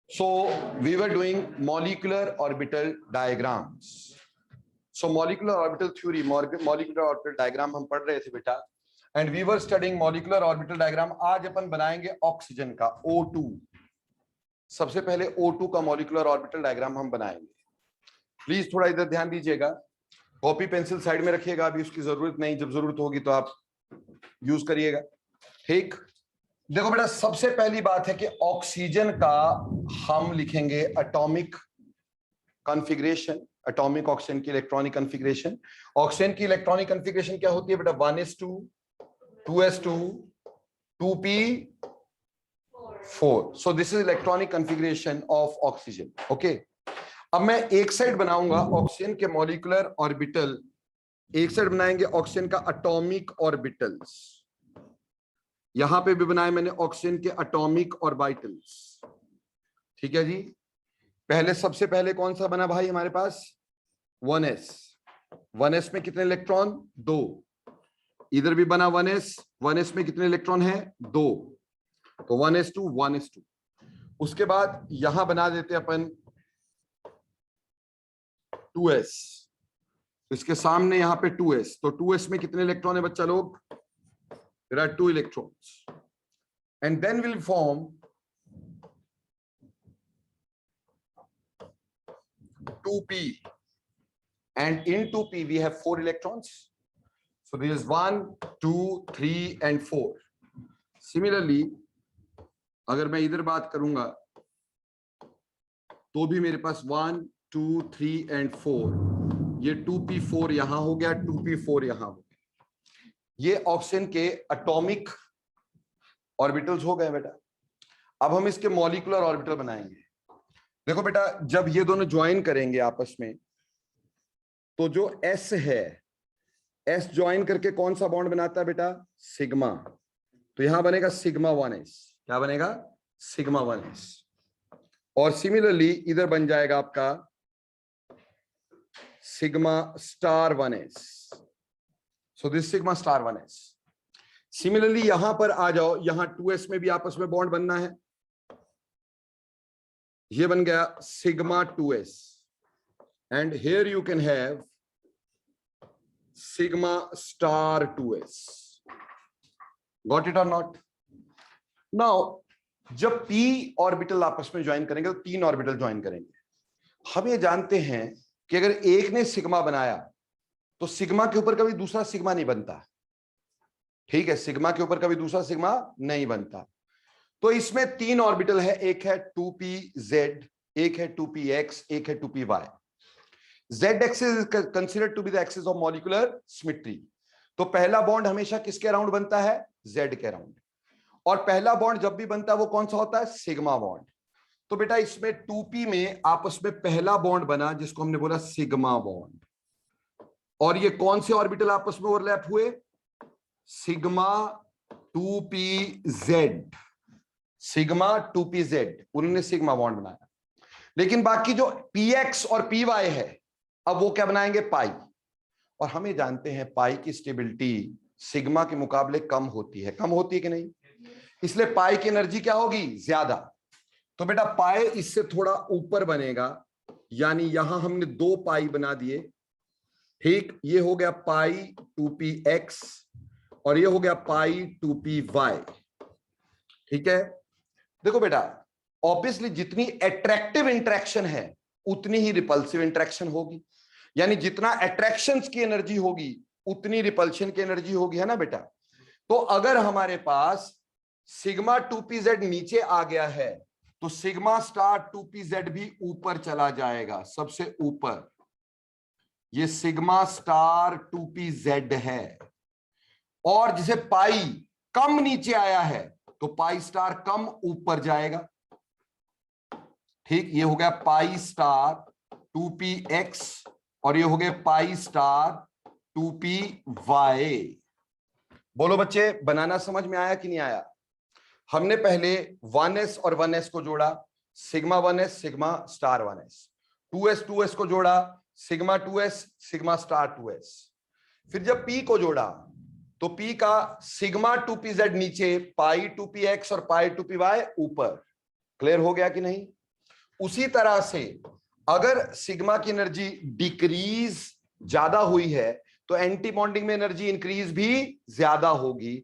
So we were doing molecular orbital diagrams. So molecular orbital theory, molecular orbital diagram हम पढ़ रहे थे बेटा, and we were studying molecular orbital diagram. आज अपन बनाएंगे ऑक्सीजन का O2. सबसे पहले O2 का molecular orbital diagram हम बनाएंगे. प्लीज थोड़ा इधर ध्यान दीजिएगा. कॉपी पेंसिल साइड में रखिएगा, अभी उसकी जरूरत नहीं, जब जरूरत होगी तो आप यूज करिएगा. ठीक, देखो बेटा, सबसे पहली बात है कि ऑक्सीजन का हम लिखेंगे एटॉमिक कॉन्फ़िगरेशन. एटॉमिक ऑक्सीजन की इलेक्ट्रॉनिक कॉन्फ़िगरेशन. ऑक्सीजन की इलेक्ट्रॉनिक कॉन्फ़िगरेशन क्या होती है बेटा? 1s2 2s2 2p4. So this is electronic configuration of oxygen. Okay, अब मैं एक साइड बनाऊंगा ऑक्सीजन के मॉलिक्यूलर ऑर्बिटल, एक साइड बनाएंगे ऑक्सीजन का एटॉमिक ऑर्बिटल्स. यहां पे भी बनाए मैंने ऑक्सीजन के एटॉमिक ऑर्बिटल्स. ठीक है जी. पहले सबसे पहले कौन सा बना भाई हमारे पास? 1s. 1s में कितने इलेक्ट्रॉन? 2. इधर भी बना 1s. 1s में कितने इलेक्ट्रॉन है? 2. तो 1s2 1s2. उसके बाद यहां बना देते अपन 2s. इसके सामने यहां पे 2s. तो 2s में कितने इलेक्ट्रॉन है बच्चा लोग? There are 2 electrons, and then we'll form 2p, and in 2p we have 4 electrons. So there is 1 2 3 and 4. Similarly, अगर मैं इधर बात करूंगा तो भी मेरे पास 1 2 3 and 4. ये 2p4 यहां हो गया, 2p4 यहां हो गया. ये ऑक्सीजन के एटॉमिक ऑर्बिटल्स हो गए बेटा. अब हम इसके मॉलिक्यूलर ऑर्बिटल बनाएंगे. देखो बेटा, जब ये दोनों ज्वाइन करेंगे आपस में तो जो S है, S ज्वाइन करके कौन सा बॉन्ड बनाता है बेटा? सिग्मा. तो यहां बनेगा सिग्मा 1s. क्या बनेगा? Sigma 1s. और सिमिलरली इधर बन जाएगा आपका sigma star 1s. So this sigma star 1s. Similarly यहां पर आ जाओ, यहां 2s में भी आपस में बॉन्ड बनना है. ये बन गया sigma 2s, and here you can have sigma star 2s. Got it or not? Now जब p ऑर्बिटल आपस में ज्वाइन करेंगे तो 3 ऑर्बिटल ज्वाइन करेंगे. हम ये जानते हैं कि अगर एक ने सिग्मा बनाया तो सिग्मा के ऊपर कभी दूसरा सिग्मा नहीं बनता. ठीक है, सिग्मा के ऊपर कभी दूसरा सिग्मा नहीं बनता. तो इसमें 3 ऑर्बिटल है. एक है 2pz, एक है 2px, एक है 2py. z axis is considered to be the axis of molecular symmetry. तो पहला बॉन्ड हमेशा किसके अराउंड बनता है? z के अराउंड. और पहला बॉन्ड जब भी बनता है वो कौन सा होता है? Sigma bond. तो बेटा इसमें 2p में आपस में पहला बॉन्ड बना जिसको हमने बोला सिग्मा बॉन्ड. और ये कौन से ऑर्बिटल आपस में ओवरलैप हुए? Sigma 2pz. सिग्मा 2pz, उन्होंने सिग्मा बॉन्ड बनाया. लेकिन बाकी जो px और py है, अब वो क्या बनाएंगे? पाई. और हमें जानते हैं पाई की स्टेबिलिटी सिग्मा के मुकाबले कम होती है. कम होती है कि नहीं? इसलिए पाई की एनर्जी क्या होगी? ज्यादा. तो बेटा पाई इससे थोड़ा ऊपर बनेगा, यानी यहां हमने 2 पाई बना दिए. ठीक, ये हो गया पाई 2px और ये हो गया पाई 2py. ठीक है. देखो बेटा, ऑब्वियसली जितनी अट्रैक्टिव इंटरेक्शन है उतनी ही रिपल्सिव इंटरेक्शन होगी. यानी जितना अट्रैक्शंस की एनर्जी होगी उतनी रिपल्शन की एनर्जी होगी, है ना बेटा? तो अगर हमारे पास सिग्मा 2pz नीचे आ गया है तो सिग्मा स्टार 2pz भी ऊपर चला जाएगा, सबसे ऊपर. ये सिग्मा स्टार 2pz है. और जिसे पाई कम नीचे आया है तो पाई स्टार कम ऊपर जाएगा. ठीक, ये हो गया पाई स्टार 2px और ये हो गया पाई स्टार 2py. बोलो बच्चे, बनाना समझ में आया कि नहीं आया? हमने पहले 1s और 1s को जोड़ा, sigma 1s sigma star 1s. 2s 2s को जोड़ा, sigma 2s sigma star 2s. फिर जब p को जोड़ा तो p का सिग्मा 2pz नीचे, पाई 2px और पाई 2py ऊपर. क्लियर हो गया कि नहीं? उसी तरह से अगर सिग्मा की एनर्जी डिक्रीज ज्यादा हुई है तो एंटी बॉन्डिंग में एनर्जी इंक्रीज भी ज्यादा होगी,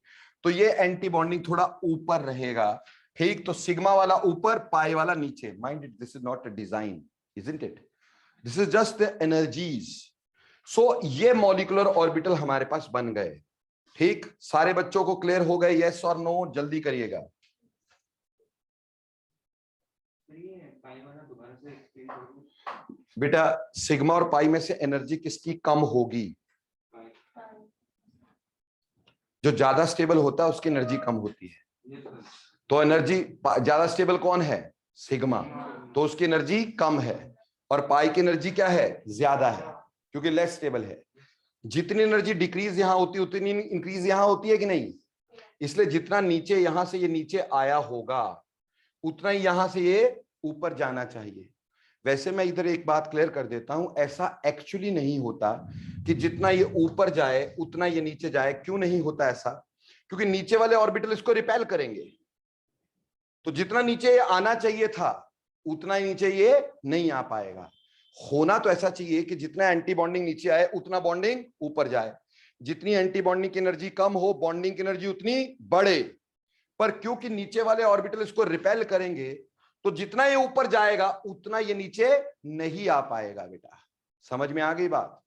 तो ये एंटी बॉन्डिंग थोड़ा ऊपर रहेगा, ठीक। तो सिग्मा वाला ऊपर, पाई वाला नीचे। Mind it, this is not a design, isn't it, this is just the energies. So ये मॉलिक्यूलर ऑर्बिटल हमारे पास बन गए, ठीक। सारे बच्चों को क्लियर हो गए, यस और नो? जल्दी करिएगा। बेटा सिग्मा और पाई में से एनर्जी किसकी कम होगी? जो ज्यादा स्टेबल होता है उसकी एनर्जी कम होती है। तो एनर्जी ज्यादा स्टेबल कौन है? सिग्मा, तो उसकी एनर्जी कम है। और पाई की एनर्जी क्या है? ज्यादा है, क्योंकि लेस स्टेबल है। जितनी एनर्जी डिक्रीज यहां होती है उतनी इंक्रीज यहां होती है कि नहीं? इसलिए जितना नीचे यहां से ये नीचे आया होगा उतना ही यहां से ये ऊपर जाना चाहिए। वैसे मैं इधर एक बात क्लियर कर देता हूं, ऐसा एक्चुअली नहीं होता कि जितना ये ऊपर जाए उतना ये नीचे जाए। क्यों नहीं होता ऐसा? क्योंकि नीचे वाले ऑर्बिटल इसको रिपेल करेंगे, तो जितना नीचे ये आना चाहिए था उतना ही नीचे ये नहीं आ पाएगा। होना तो ऐसा चाहिए कि जितना एंटी बॉन्डिंग नीचे आए उतना बॉन्डिंग ऊपर जाए, जितनी एंटी बॉन्डिंग की एनर्जी कम हो बॉन्डिंग की एनर्जी उतनी बढ़े। पर क्योंकि नीचे वाले ऑर्बिटल इसको रिपेल करेंगे तो जितना ये ऊपर जाएगा उतना ये नीचे नहीं आ पाएगा। बेटा समझ में आ गई बात?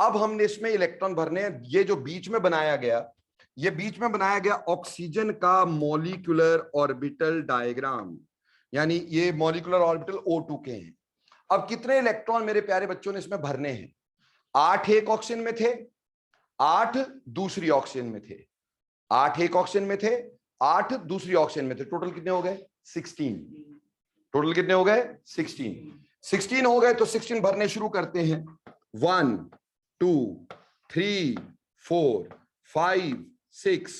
अब हमने इसमें इलेक्ट्रॉन भरने हैं। ये जो बीच में बनाया गया, ये बीच में बनाया गया ऑक्सीजन का मॉलिक्यूलर ऑर्बिटल डायग्राम, यानी ये मॉलिक्यूलर ऑर्बिटल O2 के हैं। अब कितने इलेक्ट्रॉन मेरे प्यारे बच्चों ने इसमें भरने हैं? 8 एक ऑक्सीजन में थे, 8 दूसरी ऑक्सीजन में थे। 8 एक ऑक्सीजन में थे, 8 दूसरी ऑक्सीजन में थे। टोटल कितने हो गए? 16। टोटल कितने हो गए? 16। 16 हो गए तो 16 भरने शुरू करते हैं। 1 2 3 4 5 6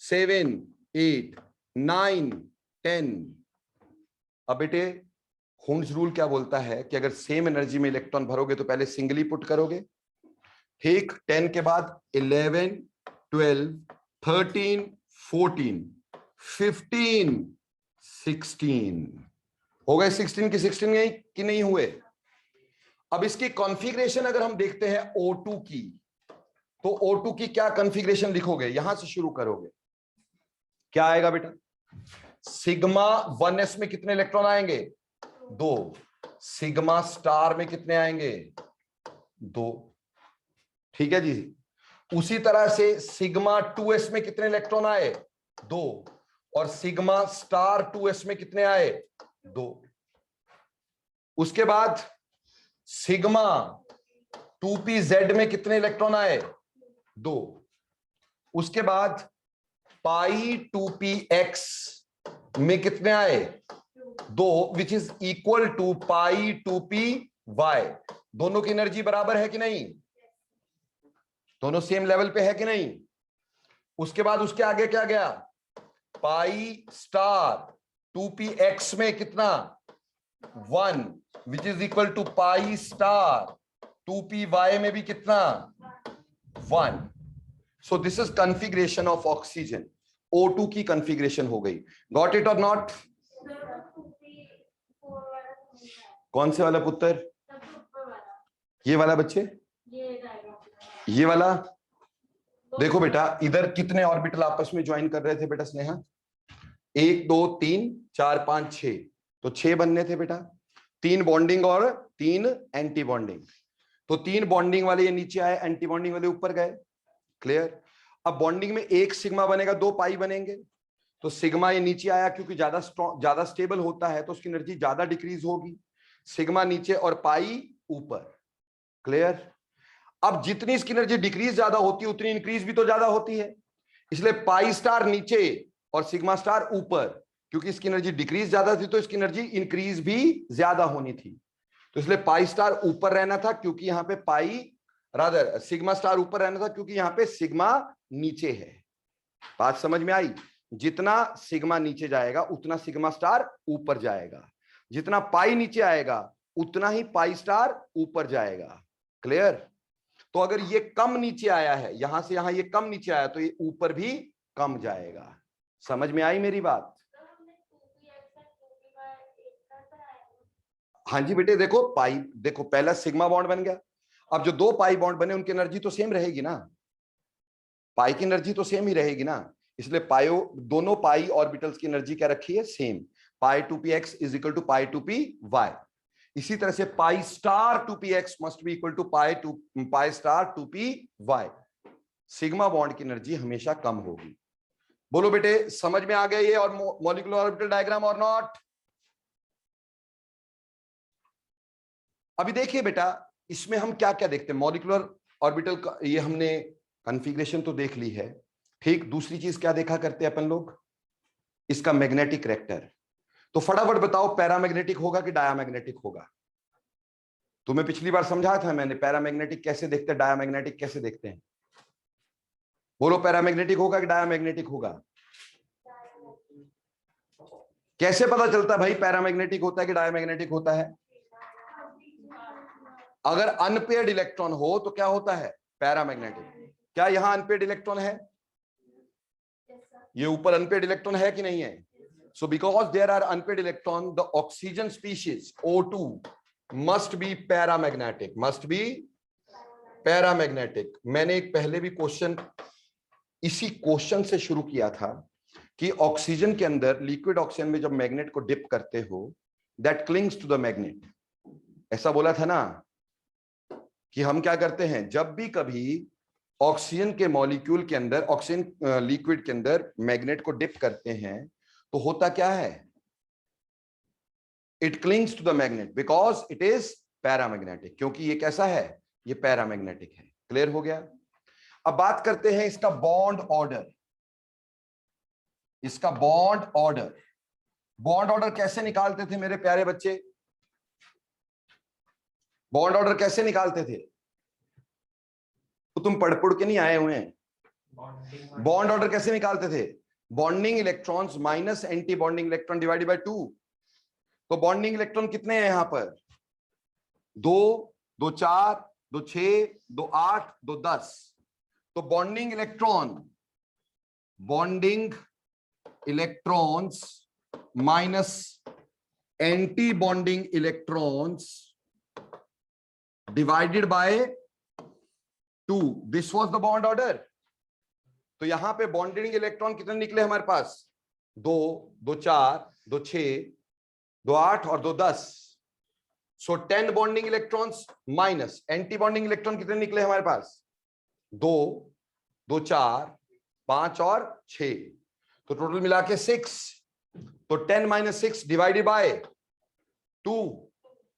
7 8 9 10। अब बेटे हुंड्स रूल क्या बोलता है कि अगर सेम एनर्जी में इलेक्ट्रॉन भरोगे तो पहले सिंगली पुट करोगे, ठीक। 10 के बाद 11 12 13 14 15 16 हो गए। 16 की 16 गई कि नहीं हुए? अब इसकी कॉन्फ़िगरेशन अगर हम देखते हैं O2 की, तो O2 की क्या कॉन्फ़िगरेशन लिखोगे? यहां से शुरू करोगे, क्या आएगा बेटा? सिग्मा 1s में कितने इलेक्ट्रॉन आएंगे? 2। सिग्मा स्टार में कितने आएंगे? 2। ठीक है जी। उसी तरह से सिग्मा 2s में कितने इलेक्ट्रॉन आए? 2। और सिग्मा स्टार 2s में कितने आए? 2। उसके बाद सिग्मा 2pz में कितने इलेक्ट्रॉन आए? 2। उसके बाद पाई 2px में कितने आए? 2, which is equal to pi 2py। दोनों की एनर्जी बराबर है कि नहीं? दोनों सेम लेवल पे है कि नहीं? उसके बाद उसके आगे क्या गया? पाई स्टार 2px में कितना? 1, which is equal to pi star 2py में भी कितना? 1। So this is configuration of oxygen. O2 की कॉन्फ़िगरेशन हो गई। गॉट इट और नॉट? कौन से वाला पुत्र? ये वाला बच्चे, ये वाला। देखो बेटा इधर कितने ऑर्बिटल आपस में ज्वाइन कर रहे थे बेटा स्नेहा? 1 2 3 4 5 6, तो 6 बनने थे बेटा। 3 बॉन्डिंग और 3 एंटी बॉन्डिंग। तो 3 बॉन्डिंग वाले ये नीचे आए, एंटी बॉन्डिंग वाले ऊपर गए। क्लियर? अब बॉन्डिंग में 1 सिग्मा बनेगा, 2 पाई बनेंगे। तो सिग्मा ये नीचे आया क्योंकि ज्यादा स्टेबल होता है तो उसकी एनर्जी ज्यादा डिक्रीज होगी। सिग्मा नीचे और पाई ऊपर। क्लियर? अब जितनी इसकी एनर्जी डिक्रीज ज्यादा होती है उतनी इंक्रीज भी तो ज्यादा होती है, इसलिए पाई स्टार नीचे और सिग्मा स्टार ऊपर। क्योंकि इसकी एनर्जी डिक्रीज ज्यादा थी तो इसकी एनर्जी इंक्रीज भी ज्यादा होनी थी, तो इसलिए पाई स्टार ऊपर रहना था क्योंकि यहां पे पाई रादर सिग्मा स्टार ऊपर रहना था क्योंकि यहां पे सिग्मा नीचे है। बात समझ में आई? जितना सिग्मा नीचे जाएगा उतना सिग्मा स्टार ऊपर जाएगा, जितना पाई नीचे आएगा उतना ही पाई स्टार ऊपर जाएगा। क्लियर? तो अगर ये कम नीचे आया है, यहां से यहां ये कम नीचे आया तो ये ऊपर भी कम जाएगा। समझ में आई मेरी बात? हाँ जी बेटे, देखो पाई, देखो पहला सिग्मा बॉन्ड बन गया। अब जो दो पाई बॉन्ड बने उनकी एनर्जी तो सेम रहेगी ना, पाई की एनर्जी तो सेम ही रहेगी ना, इसलिए पायो दोनों पाई ऑर्बिटल्स की एनर्जी क्या रखी है, same. Pi two p x is equal to pi two p y. इसी तरह से pi star two p x must be equal to pi star two p y. Sigma bond की एनर्जी हमेशा कम होगी। बोलो बेटे, समझ में आ गया ये और मॉलिक्यूलर ऑर्बिटल डायग्राम और नॉट? अभी देखिए बेटा, इसमें हम क्या क्या देखते हैं मॉलिक्यूलर ऑर्बिटल का, ये हमने कॉन्फ़िगरेशन तो देख ली है, ठीक। दूसरी चीज क्या देखा करते हैं अपन लोग, इसका मैग्नेटिक रेक्टर। तो फटाफट बताओ, पैरामैग्नेटिक होगा कि डायामैग्नेटिक होगा? तुम्हें पिछली बार समझाया था मैंने, पैरामैग्नेटिक कैसे देखते हैं, डायामैग्नेटिक कैसे देखते हैं। बोलो, पैरामैग्नेटिक होगा कि डायामैग्नेटिक होगा? कैसे पता चलता है भाई पैरामैग्नेटिक होता है कि डायामैग्नेटिक होता है? अगर अनपेयर्ड इलेक्ट्रॉन हो तो क्या होता है, पैरामैग्नेटिक। क्या यहां अनपेयर्ड इलेक्ट्रॉन है? ये ऊपर अनपेयर्ड इलेक्ट्रॉन है कि नहीं है? So because there are unpaired electron, the oxygen species O2 must be paramagnetic, must be paramagnetic. मैंने एक पहले भी क्वेश्चन इसी क्वेश्चन से शुरू किया था कि ऑक्सीजन के अंदर, लिक्विड ऑक्सीजन में जब मैग्नेट को डिप करते हो, that clings to the magnet. ऐसा बोला था ना कि हम क्या करते हैं, जब भी कभी ऑक्सीजन के मॉलिक्यूल के अंदर, ऑक्सीजन लिक्विड के अंदर मैग्नेट को डिप करते हैं तो होता क्या है, it clings to the magnet because it is paramagnetic, क्योंकि ये कैसा है, ये पैरामैग्नेटिक है। क्लियर हो गया? अब बात करते हैं इसका बॉन्ड ऑर्डर। इसका बॉन्ड ऑर्डर, बॉन्ड ऑर्डर कैसे निकालते थे मेरे प्यारे बच्चे? बॉन्ड ऑर्डर कैसे निकालते थे? तो तुम पढ़ के नहीं आए हुए हैं। बॉन्ड ऑर्डर कैसे निकालते थे? Bonding electrons minus anti bonding electron divided by 2। तो बॉन्डिंग इलेक्ट्रॉन कितने हैं यहां पर? 2, 2 4, 2 6, 2 8, 2 10। तो bonding electrons minus anti bonding electrons divided by 2, this was the bond order. तो यहां पे बॉन्डिंग इलेक्ट्रॉन कितने निकले हमारे पास? 2, 2 4, 2 6, 2 8 और 2 10। सो 10 bonding electrons minus anti bonding electron कितने निकले हमारे पास? 2, 2 4, 5 और 6। तो टोटल मिला के 6। तो 10 माइनस 6 डिवाइडेड बाय 2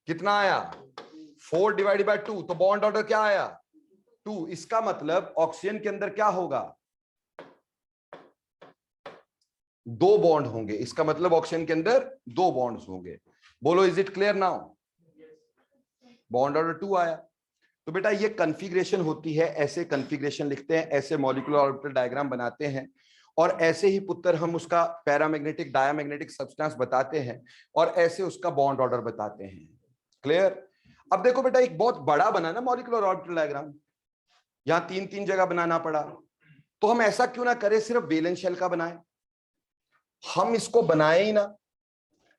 कितना आया? 4 डिवाइडेड बाय 2। तो बॉन्ड ऑर्डर क्या आया? 2। इसका मतलब ऑक्सीजन के अंदर क्या होगा? 2 बॉन्ड होंगे। इसका मतलब ऑक्सीजन के अंदर 2 बॉन्ड्स होंगे। बोलो, is it clear now? Bond order 2 आया। तो बेटा ये कॉन्फ़िगरेशन होती है, ऐसे कॉन्फ़िगरेशन लिखते हैं, ऐसे मॉलिक्यूलर ऑर्बिटल डायग्राम बनाते हैं, और ऐसे ही पुत्र हम उसका पैरामैग्नेटिक डायामैग्नेटिक सब्सटेंस बताते हैं, और ऐसे उसका बॉन्ड ऑर्डर बताते हैं। क्लियर? अब देखो बेटा, एक बहुत बड़ा बना ना मॉलिक्यूलर ऑर्बिटल डायग्राम, यहां 3 जगह बनाना पड़ा। तो हम ऐसा क्यों ना करें, सिर्फ वैलेंस शेल का बनाएं। हम इसको बनाए ही ना,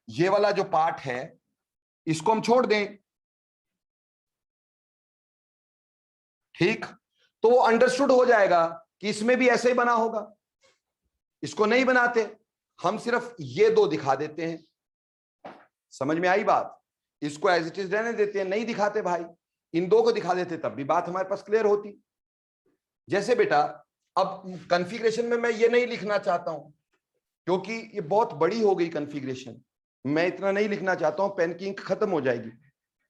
ये वाला जो पार्ट है इसको हम छोड़ दें, ठीक? तो वो अंडरस्टूड हो जाएगा कि इसमें भी ऐसे ही बना होगा। इसको नहीं बनाते, हम सिर्फ ये 2 दिखा देते हैं। समझ में आई बात? इसको एज इट इज रहने देते हैं, नहीं दिखाते भाई, इन 2 को दिखा देते, तब भी बात हमारे पास क्लियर होती। जैसे बेटा, अब कॉन्फ़िगरेशन में मैं ये नहीं लिखना चाहता हूं क्योंकि ये बहुत बड़ी हो गई कॉन्फ़िगरेशन, मैं इतना नहीं लिखना चाहता हूं, पेन की इंक खत्म हो जाएगी,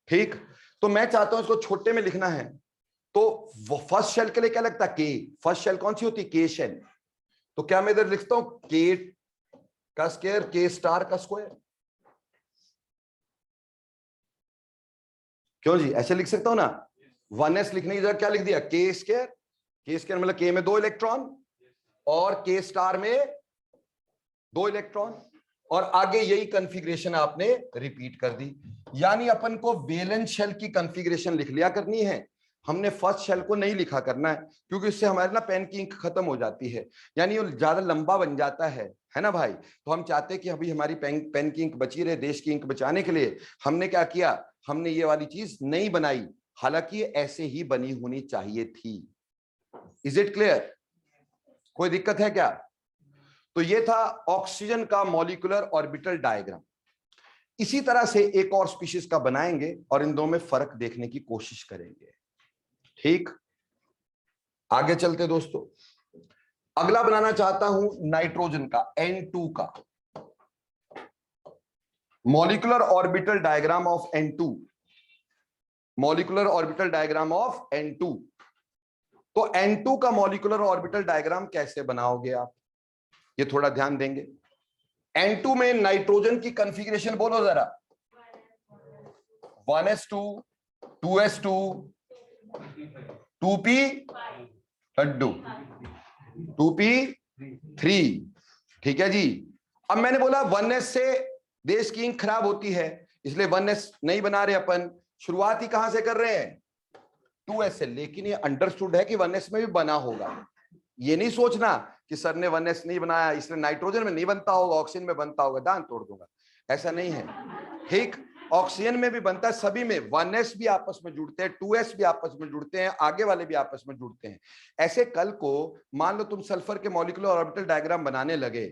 ठीक? तो मैं चाहता हूं इसको छोटे में लिखना है। तो फर्स्ट शेल के लिए क्या लगता है? के। फर्स्ट शेल कौन सी होती है? के शेल। तो क्या मैं इधर लिखता हूं के का स्क्वायर, के स्टार का स्क्वायर? क्यों जी, ऐसे लिख सकता हूं ना? 1s लिखने की जगह क्या लिख दिया? के स्क्वायर। के स्क्वायर मतलब के में 2 इलेक्ट्रॉन और के स्टार में 2 इलेक्ट्रॉन, और आगे यही कॉन्फ़िगरेशन आपने रिपीट कर दी। यानी अपन को वैलेंस शेल की कॉन्फ़िगरेशन लिख लिया करनी है, हमने फर्स्ट शेल को नहीं लिखा करना है, क्योंकि इससे हमारे ना पेन की इंक खत्म हो जाती है, यानी वो ज्यादा लंबा बन जाता है ना भाई। तो हम चाहते हैं कि अभी हमारी पेन की इंक बची रहे, देश की इंक बचाने के लिए हमने क्या किया, हमने ये वाली चीज नहीं बनाई, हालांकि ये ऐसे ही बनी होनी चाहिए थी। Is it clear? कोई दिक्कत है क्या? तो ये था ऑक्सीजन का मॉलिक्यूलर ऑर्बिटल डायग्राम। इसी तरह से एक और स्पीशीज का बनाएंगे और इन दो में फर्क देखने की कोशिश करेंगे। ठीक, आगे चलते दोस्तों। अगला बनाना चाहता हूं नाइट्रोजन का, N2 का molecular orbital diagram of N2, molecular orbital diagram of N2। तो N2 का मॉलिक्यूलर ऑर्बिटल डायग्राम कैसे बनाओगे आप, ये थोड़ा ध्यान देंगे। N2 में नाइट्रोजन की कॉन्फ़िगरेशन बोलो जरा, 1s2 2s2 2p Laddu 2p3। ठीक है जी। अब मैंने बोला 1s से देश की इंक खराब होती है, इसलिए 1s नहीं बना रहे अपन, शुरुआत ही कहां से कर रहे हैं, 2s से। लेकिन ये अंडरस्टूड है कि 1s में भी बना होगा, ये नहीं सोचना कि सर ने 1s नहीं बनाया इसलिए नाइट्रोजन में नहीं बनता होगा, ऑक्सीजन में बनता होगा, दांत तोड़ दूंगा, ऐसा नहीं है। ठीक, ऑक्सीजन में भी बनता है, सभी में 1s भी आपस में जुड़ते हैं, 2s भी आपस में जुड़ते हैं, आगे वाले भी आपस में जुड़ते हैं। ऐसे कल को मान लो तुम सल्फर के मॉलिक्यूलर ऑर्बिटल डायग्राम बनाने लगे,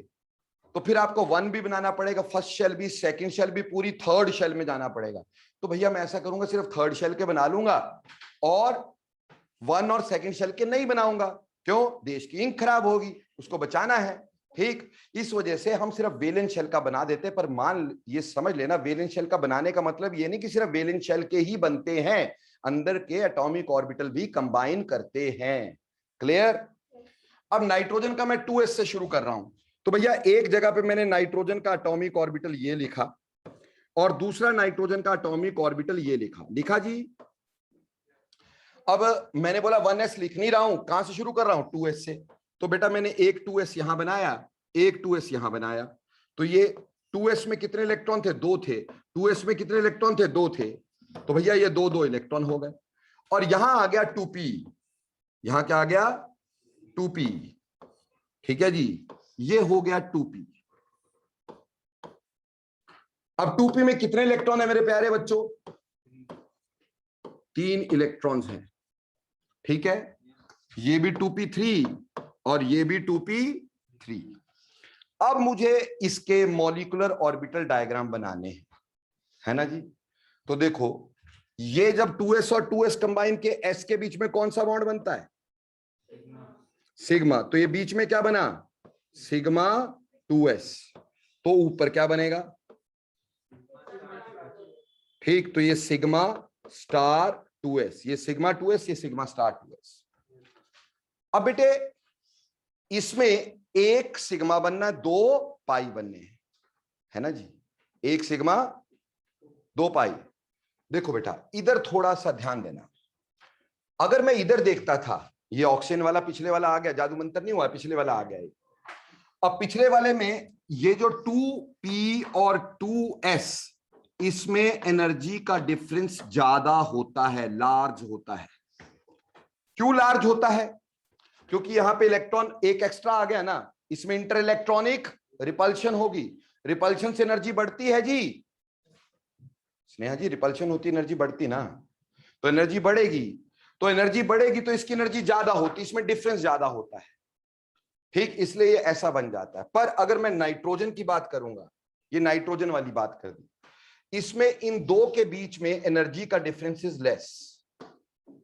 तो फिर आपको 1 भी बनाना पड़ेगा, फर्स्ट शेल भी, सेकंड शेल भी, पूरी थर्ड शेल में जाना पड़ेगा। तो भैया मैं ऐसा करूंगा, सिर्फ थर्ड शेल के बना लूंगा और 1 और सेकंड शेल के नहीं बनाऊंगा। क्यों? देश की इंक खराब होगी, उसको बचाना है। ठीक, इस वजह से हम सिर्फ वेलेंस शेल का बना देते। पर मान ये समझ लेना, वेलेंस शेल का बनाने का मतलब ये नहीं कि सिर्फ वेलेंस शेल के ही बनते हैं, अंदर के एटॉमिक ऑर्बिटल भी कंबाइन करते हैं। क्लियर? अब नाइट्रोजन का मैं 2s से शुरू कर रहा हूं। तो भैया एक जगह पे मैंने नाइट्रोजन का एटॉमिक ऑर्बिटल ये लिखा और दूसरा नाइट्रोजन का एटॉमिक ऑर्बिटल ये लिखा जी। अब मैंने बोला 1s लिख नहीं रहा हूं, कहां से शुरू कर रहा हूं, 2s से। तो बेटा मैंने एक 2s यहां बनाया, एक 2s यहां बनाया। तो ये 2s में कितने इलेक्ट्रॉन थे, 2 थे। 2s में कितने इलेक्ट्रॉन थे, 2 थे। तो भैया ये 2 इलेक्ट्रॉन हो गए। और यहां आ गया 2p, यहां क्या आ गया, 2p। ठीक है जी, ये हो गया 2p। अब 2p में कितने इलेक्ट्रॉन है मेरे प्यारे बच्चों, 3 इलेक्ट्रॉन्स हैं। ठीक है, ये भी 2p3 और ये भी 2p3। अब मुझे इसके मॉलिक्यूलर ऑर्बिटल डायग्राम बनाने हैं, है ना जी। तो देखो ये जब 2s और 2s कंबाइन के s के बीच में कौन सा बॉन्ड बनता है, सिग्मा। तो ये बीच में क्या बना, सिग्मा 2s। तो ऊपर क्या बनेगा, ठीक, तो ये सिग्मा स्टार 2s, ये सिग्मा 2s, ये सिग्मा स्टार 2s। अब बेटे इसमें एक सिग्मा बनना है, 2 पाई बनने हैं, है ना जी, एक सिग्मा 2 पाई। देखो बेटा इधर थोड़ा सा ध्यान देना, अगर मैं इधर देखता था, ये ऑक्सीजन वाला पिछले वाला आ गया, जादू मंत्र नहीं हुआ, पिछले वाला आ गया। अब पिछले वाले में ये जो 2p और 2s, इसमें एनर्जी का डिफरेंस ज्यादा होता है, लार्ज होता है। क्यों लार्ज होता है, क्योंकि यहां पे इलेक्ट्रॉन एक एक्स्ट्रा आ गया ना, इसमें इंटर इलेक्ट्रॉनिक रिपल्शन होगी, रिपल्शन से एनर्जी बढ़ती है जी, स्नेहा जी रिपल्शन होती एनर्जी बढ़ती ना, तो एनर्जी बढ़ेगी, तो एनर्जी बढ़ेगी तो इसकी एनर्जी ज्यादा होती, इसमें डिफरेंस ज्यादा होता है। ठीक, इसलिए ये ऐसा बन जाता है। पर अगर मैं नाइट्रोजन की बात करूंगा, ये नाइट्रोजन वाली बात कर दी, इसमें इन दो के बीच में एनर्जी का difference is less,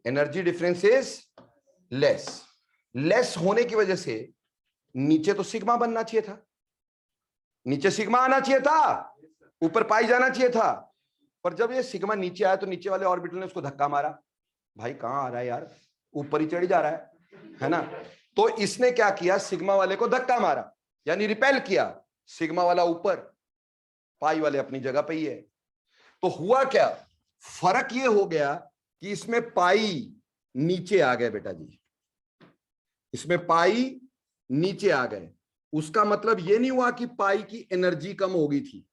energy difference is less. Less होने की वजह से नीचे तो सिग्मा बनना चाहिए था, नीचे सिग्मा आना चाहिए था, ऊपर पाई जाना चाहिए था। पर जब ये सिग्मा नीचे आया तो नीचे वाले ऑर्बिटल ने उसको धक्का मारा, भाई कहां आ रहा है यार, ऊपर ही चढ़ जा रहा है ना। तो इसने क्या किया, सिग्मा वाले को धक्का मारा, यानी रिपेल किया, सिग्मा वाला ऊपर, पाई वाले अपनी जगह पे ही है। तो हुआ क्या, फर्क ये हो गया कि इसमें पाई नीचे आ गए बेटा जी, इसमें पाई नीचे आ गए। उसका मतलब ये नहीं हुआ कि पाई की एनर्जी कम हो गई थी,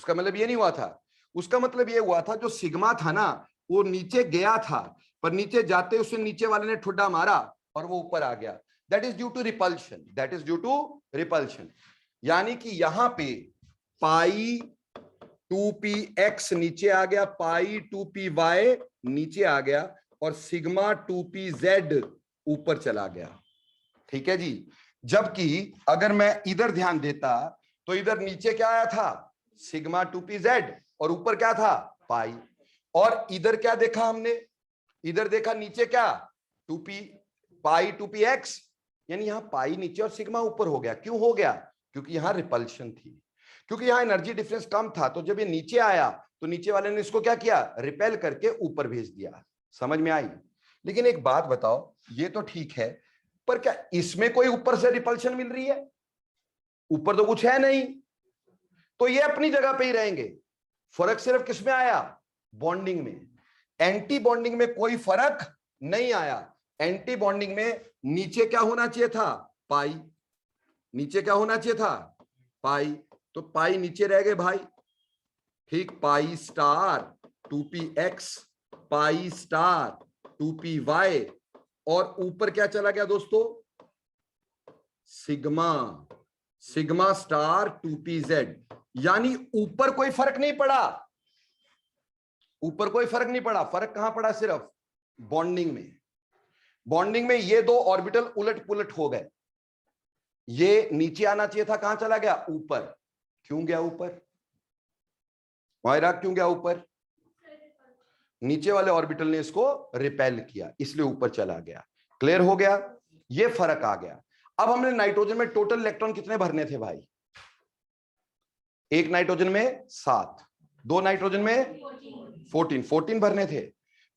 उसका मतलब ये नहीं हुआ था, उसका मतलब ये हुआ था जो सिग्मा था ना वो नीचे गया था, पर नीचे जाते उससे नीचे वाले ने ठुड्डा मारा और वो ऊपर आ गया। That is due to repulsion, that is due to repulsion. यानी कि यहां पे पाई 2px नीचे आ गया, पाई 2py नीचे आ गया और सिग्मा 2pz ऊपर चला गया। ठीक है जी। जबकि अगर मैं इधर ध्यान देता तो इधर नीचे क्या आया था, सिग्मा 2pz और ऊपर क्या था, पाई। और इधर क्या देखा हमने, इधर देखा नीचे क्या, 2p पाई 2px, यानी यहां पाई नीचे और सिग्मा ऊपर हो गया। क्यों हो गया, क्योंकि यहां रिपल्शन थी, क्योंकि यहां एनर्जी डिफरेंस कम था। तो जब ये नीचे आया तो नीचे वाले ने इसको क्या किया, रिपेल करके ऊपर भेज दिया। समझ में आई। लेकिन एक बात बताओ, ये तो ठीक है, पर क्या इसमें कोई ऊपर से रिपल्शन मिल रही है, ऊपर तो कुछ है नहीं, तो ये अपनी जगह पे ही रहेंगे। फर्क सिर्फ किसमें आया, बॉन्डिंग में। एंटी बॉन्डिंग में कोई फर्क नहीं आया। एंटी बॉन्डिंग में नीचे क्या होना चाहिए था, पाई, नीचे क्या होना चाहिए था, पाई, तो पाई नीचे रह गए भाई। ठीक, पाई स्टार 2px, पाई स्टार 2py, और ऊपर क्या चला गया दोस्तों, सिग्मा, सिग्मा स्टार 2pz। यानी ऊपर कोई फर्क नहीं पड़ा, ऊपर कोई फर्क नहीं पड़ा। फर्क कहां पड़ा, सिर्फ बॉन्डिंग में। बॉन्डिंग में ये दो ऑर्बिटल उलट पुलट हो गए। ये नीचे आना चाहिए था, कहां चला गया, ऊपर। क्यों गया ऊपर, वायरा क्यों गया ऊपर, नीचे वाले ऑर्बिटल ने इसको रिपेल किया, इसलिए ऊपर चला गया। क्लियर हो गया, ये फर्क आ गया। अब हमने नाइट्रोजन में टोटल इलेक्ट्रॉन कितने भरने थे भाई, एक नाइट्रोजन में 7, दो नाइट्रोजन में 14 भरने थे।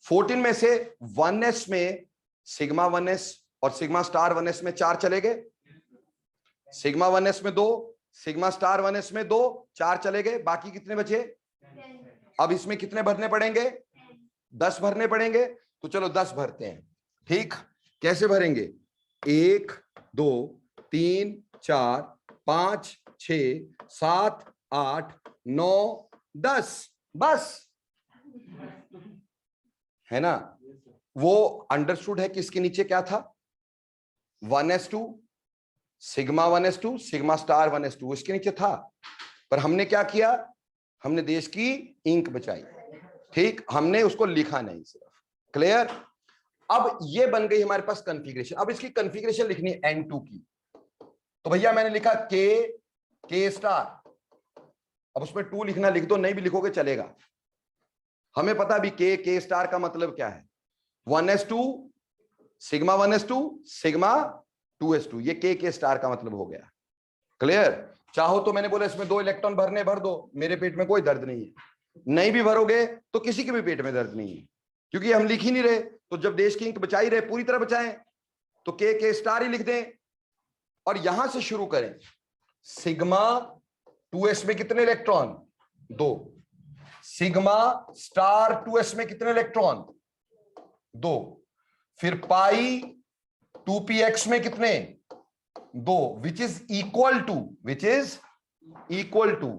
14 में से 1s में सिग्मा 1s और सिग्मा स्टार 1s में 4 चले गए, सिग्मा 1s में 2, सिग्मा स्टार 1s में 2, 4 चले गए, बाकी कितने बचे। अब इसमें कितने भरने पड़ेंगे, 10 भरने पड़ेंगे। तो चलो 10 भरते हैं। ठीक, कैसे भरेंगे, 1 2 3 4 5 6 7 8 9 10, बस, है ना। वो अंडरस्टूड है कि इसके नीचे क्या था, 1s2 sigma 1s2 sigma star 1s2, इसके नीचे था। पर हमने क्या किया, हमने देश की इंक बचाई। ठीक, हमने उसको लिखा नहीं सिर्फ। क्लियर। अब ये बन गई हमारे पास कॉन्फ़िगरेशन। अब इसकी कॉन्फ़िगरेशन लिखनी है N2 की। तो भैया मैंने लिखा K स्टार, अब उसमें 2 लिखना लिख दो, नहीं भी लिखोगे चलेगा। हमें पता अभी K स्टार का मतलब क्या है, 1s2 sigma 1s2 sigma 2s2, ये K स्टार का मतलब हो गया। क्लियर। चाहो तो मैंने बोला इसमें 2 इलेक्ट्रॉन भरने भर दो, मेरे पेट में कोई दर्द नहीं है। नहीं भी भरोगे तो किसी के भी पेट में दर्द नहीं है, क्योंकि हम लिख ही नहीं रहे। तो जब देश की इंक बचाई रहे, पूरी तरह बचाएं, तो K स्टार ही लिख दें और यहां से शुरू करें। सिग्मा 2s में कितने इलेक्ट्रॉन, 2। सिग्मा स्टार 2s में कितने इलेक्ट्रॉन, 2। फिर पाई 2px में कितने, 2, which is equal to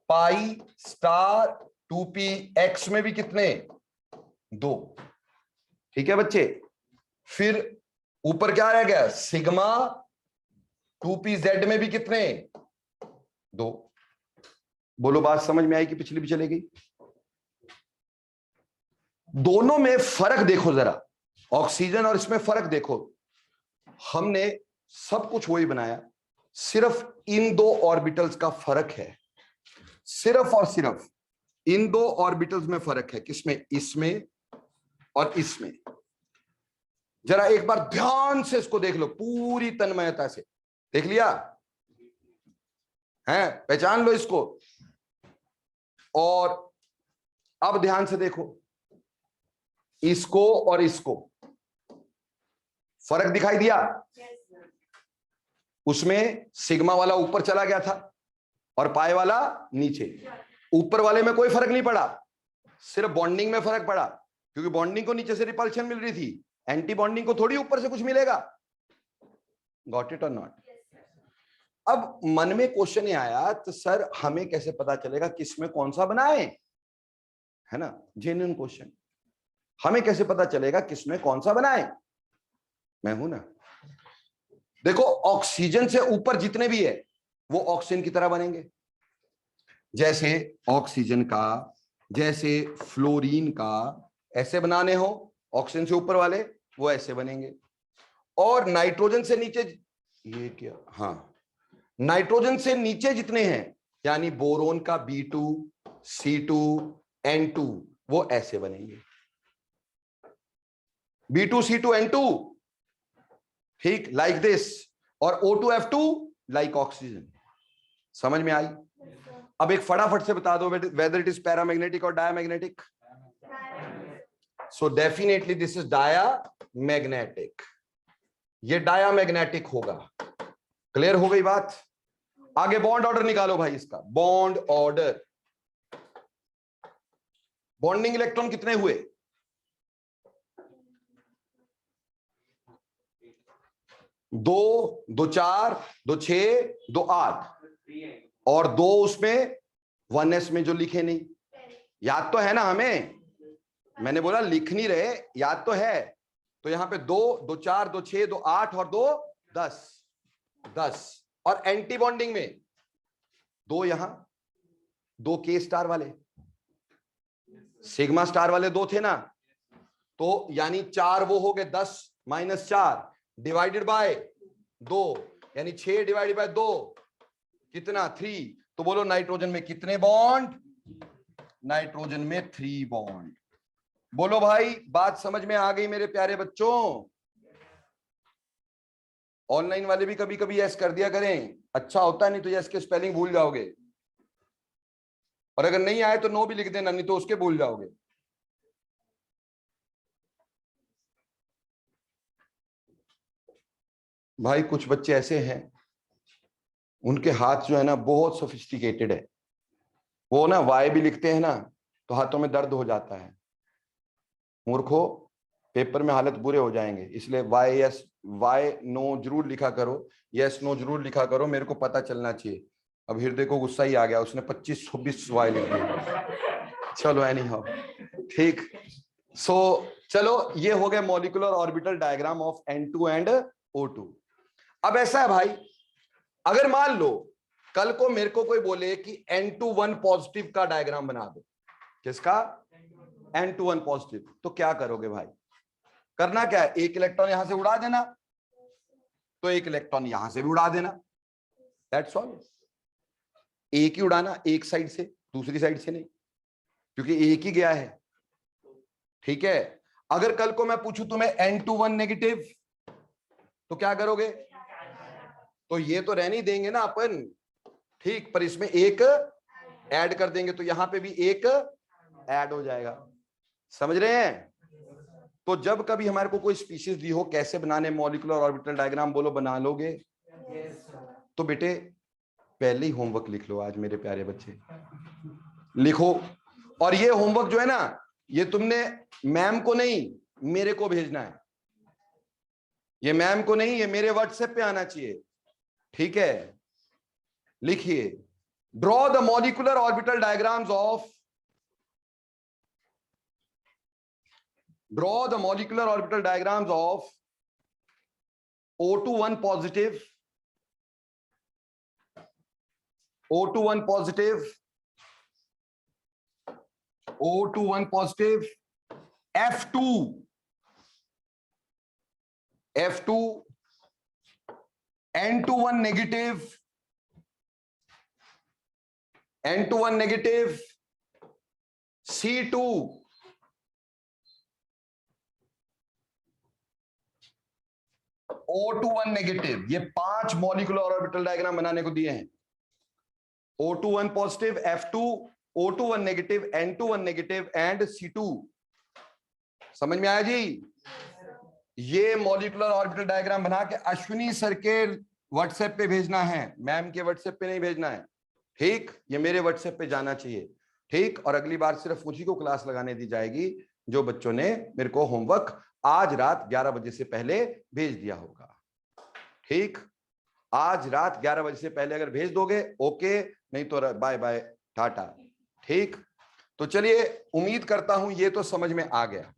pi star 2px में भी कितने, 2। ठीक है बच्चे। फिर ऊपर क्या रह गया, सिग्मा 2pz में भी कितने, 2। बोलो बात समझ में आई कि पिछली भी चलेगी। दोनों में फर्क देखो जरा, ऑक्सीजन और इसमें फर्क देखो। हमने सब कुछ वही बनाया, सिर्फ इन 2 ऑर्बिटल्स का फर्क है, सिर्फ और सिर्फ इन 2 ऑर्बिटल्स में फर्क है। किसमें, इसमें और इसमें। जरा एक बार ध्यान से इसको देख लो, पूरी तन्मयता से देख लिया है, पहचान लो इसको। और अब ध्यान से देखो, इसको और इसको फर्क दिखाई दिया। उसमें सिग्मा वाला ऊपर चला गया था और पाई वाला नीचे। ऊपर वाले में कोई फर्क नहीं पड़ा, सिर्फ बॉन्डिंग में फर्क पड़ा, क्योंकि बॉन्डिंग को नीचे से रिपल्शन मिल रही थी, एंटी बॉन्डिंग को थोड़ी ऊपर से कुछ मिलेगा। गॉट इट और नॉट। अब मन में क्वेश्चन ये आया, तो सर हमें कैसे पता चलेगा किसमें कौन सा बनाए, है ना, जेन्युइन क्वेश्चन। हमें कैसे पता चलेगा किसमें कौन सा बनाए? मैं हूं ना। देखो ऑक्सीजन से ऊपर जितने भी है वो ऑक्सीजन की तरह बनेंगे, जैसे ऑक्सीजन का, जैसे फ्लोरीन का, ऐसे बनाने हो ऑक्सीजन से ऊपर वाले वो ऐसे बनेंगे। और नाइट्रोजन से नीचे, ये क्या, हाँ, नाइट्रोजन से नीचे जितने हैं यानी बोरोन का B2, C2, N2 वो ऐसे बनेंगे, B2, C2, N2, ठीक, लाइक दिस। और O2F2 लाइक ऑक्सीजन। समझ में आई? अब एक फटाफट से बता दो वेदर इट इज पैरामैग्नेटिक और diamagnetic. So definitely this is diamagnetic, ये डायामैग्नेटिक होगा। क्लियर हो गई बात? आगे बॉन्ड ऑर्डर निकालो भाई इसका, बॉन्ड ऑर्डर। बॉन्डिंग इलेक्ट्रॉन कितने हुए? 2, 2 4, 2 6, 2 8, और 2 उसमें 1s में जो लिखे नहीं, याद तो है ना हमें? मैंने बोला लिख नहीं रहे, याद तो है। तो यहां पे 2, 2 4, 2 6, 2 8 और 2 10, 10। और एंटी बॉन्डिंग में 2 यहां, 2 K स्टार वाले, सिग्मा स्टार वाले 2 थे ना, तो यानी 4 वो हो गए, 10 - 4 डिवाइडेड बाय 2, यानी 6 डिवाइडेड बाय 2 कितना? 3। तो बोलो नाइट्रोजन में कितने बॉन्ड? नाइट्रोजन में 3 बॉन्ड। बोलो भाई, बात समझ में आ गई मेरे प्यारे बच्चों? ऑनलाइन वाले भी कभी कभी यस कर दिया करें, अच्छा होता है, नहीं तो यस के स्पेलिंग भूल जाओगे। और अगर नहीं आए तो नो भी लिख देना, नहीं तो उसके भूल जाओगे। भाई कुछ बच्चे ऐसे हैं, उनके हाथ जो है ना बहुत सोफिस्टिकेटेड है, वो ना वाई भी लिखते हैं ना तो हाथों में दर्द हो जाता है। मूर्खो, पेपर में हालत बुरे हो जाएंगे, इसलिए वाई यस वाई नो जरूर लिखा करो, यस नो जरूर लिखा करो, मेरे को पता चलना चाहिए। अब हृदय को गुस्सा ही आ गया, उसने 25-26 वाई लिख दिया। चलो एनी हाउ, ठीक। सो चलो, ये हो गए molecular orbital diagram of N2 and O2। अब ऐसा है भाई, अगर मान लो कल को मेरे को कोई बोले कि N2 1 पॉजिटिव का डायग्राम बना दो। किसका? N2 1 positive. तो क्या करोगे भाई? करना क्या है? एक इलेक्ट्रॉन यहां से उड़ा देना, तो एक इलेक्ट्रॉन यहां से भी उड़ा देना, दैट्स ऑल। एक ही उड़ाना, एक साइड से, दूसरी साइड से नहीं, क्योंकि एक ही गया है। ठीक है, अगर कल को मैं पूछूं तुम्हें N2 1 नेगेटिव, तो क्या करोगे? तो ये तो रहने ही देंगे ना अपन, ठीक, पर इसमें एक ऐड कर देंगे, तो यहां पे भी एक ऐड हो जाएगा। समझ रहे हैं? तो जब कभी हमारे को कोई स्पीशीज दी हो कैसे बनाने मॉलिक्यूलर ऑर्बिटल डायग्राम, बोलो बना लोगे? तो बेटे पहले ही होमवर्क लिख लो आज मेरे प्यारे बच्चे, लिखो। और ये होमवर्क जो है ना, ये तुमने मैम को नहीं मेरे को भेजना है, ये मैम को नहीं, ये मेरे व्हाट्सएप पे आना चाहिए, ठीक है? लिखिए, draw the molecular orbital diagrams of, draw the molecular orbital diagrams of O2 1 positive, O2 1 positive, O2 1 positive, F2, F2, N2 1 negative, N2 1 negative, C2, O2 1 negative. ये 5 मॉलिक्यूलर ऑर्बिटल डायग्राम बनाने को दिए हैं। O2 1 positive, F2, O2 1 negative, N2 1 negative and C2। समझ में आया जी? ये molecular orbital diagram बना के अश्विनी सर के व्हाट्सएप पे भेजना है, मैम के व्हाट्सएप पे नहीं भेजना है, ठीक? ये मेरे व्हाट्सएप पे जाना चाहिए, ठीक? और अगली बार सिर्फ मुझी को क्लास लगाने दी जाएगी जो बच्चों ने मेरे को होमवर्क आज रात 11 बजे से पहले भेज दिया होगा, ठीक? आज रात 11 बजे से पहले अगर भेज दोगे ओके, नहीं तो बाय बाय टाटा, ठीक? तो चलिए, उम्मीद करता हूं ये तो समझ में आ गया।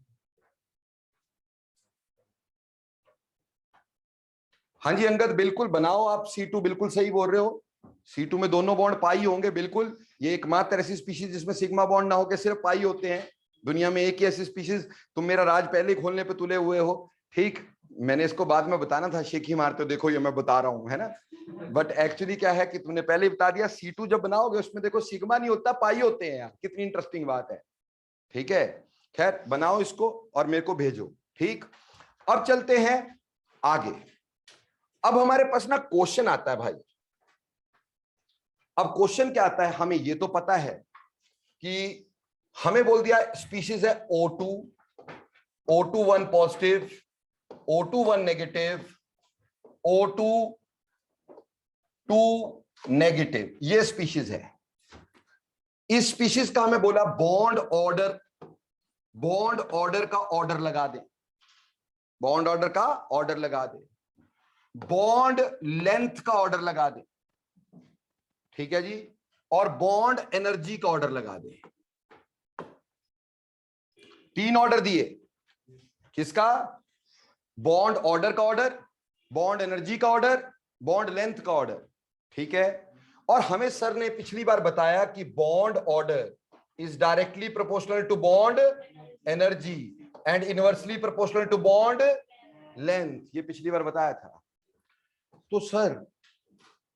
हाँ जी अंगद, बिल्कुल बनाओ आप C2, बिल्कुल सही बोल रहे हो। C2 में दोनों बॉन्ड पाई होंगे, बिल्कुल। ये एकमात्र ऐसी स्पीशीज जिसमें सिग्मा बॉन्ड ना होकर सिर्फ पाई होते हैं दुनिया में, एक ही ऐसी स्पीशीज। तुम मेरा राज पहले ही खोलने पे तुले हुए हो। ठीक, मैंने इसको बाद में बताना था, शेख ही मारते हो, देखो ये मैं बता रहा हूं, है ना। बट एक्चुअली क्या है कि तुमने पहले ही बता दिया, C2 जब बनाओगे उसमें देखो सिग्मा नहीं होता, पाई होते हैं यार। कितनी इंटरेस्टिंग बात है। ठीक है, खैर बनाओ इसको और मेरे को भेजो। ठीक, अब चलते हैं आगे। अब हमारे पास ना क्वेश्चन आता है भाई। अब क्वेश्चन क्या आता है, हमें ये तो पता है कि हमें बोल दिया स्पीशीज है O2, O2 1 positive, O2 1 negative, O2 2 negative, ये स्पीशीज है। इस स्पीशीज का हमें बोला बॉन्ड ऑर्डर, बॉन्ड ऑर्डर का ऑर्डर लगा दे, बॉन्ड ऑर्डर का ऑर्डर लगा दे, बॉन्ड लेंथ का ऑर्डर लगा दे। ठीक है जी, और बॉन्ड एनर्जी का ऑर्डर लगा दे। 3 ऑर्डर दिए, किसका? बॉन्ड ऑर्डर का ऑर्डर, बॉन्ड एनर्जी का ऑर्डर, बॉन्ड लेंथ का ऑर्डर। ठीक है, और हमें सर ने पिछली बार बताया कि bond order is directly proportional to bond energy and inversely proportional to bond length, ये पिछली बार बताया था। तो सर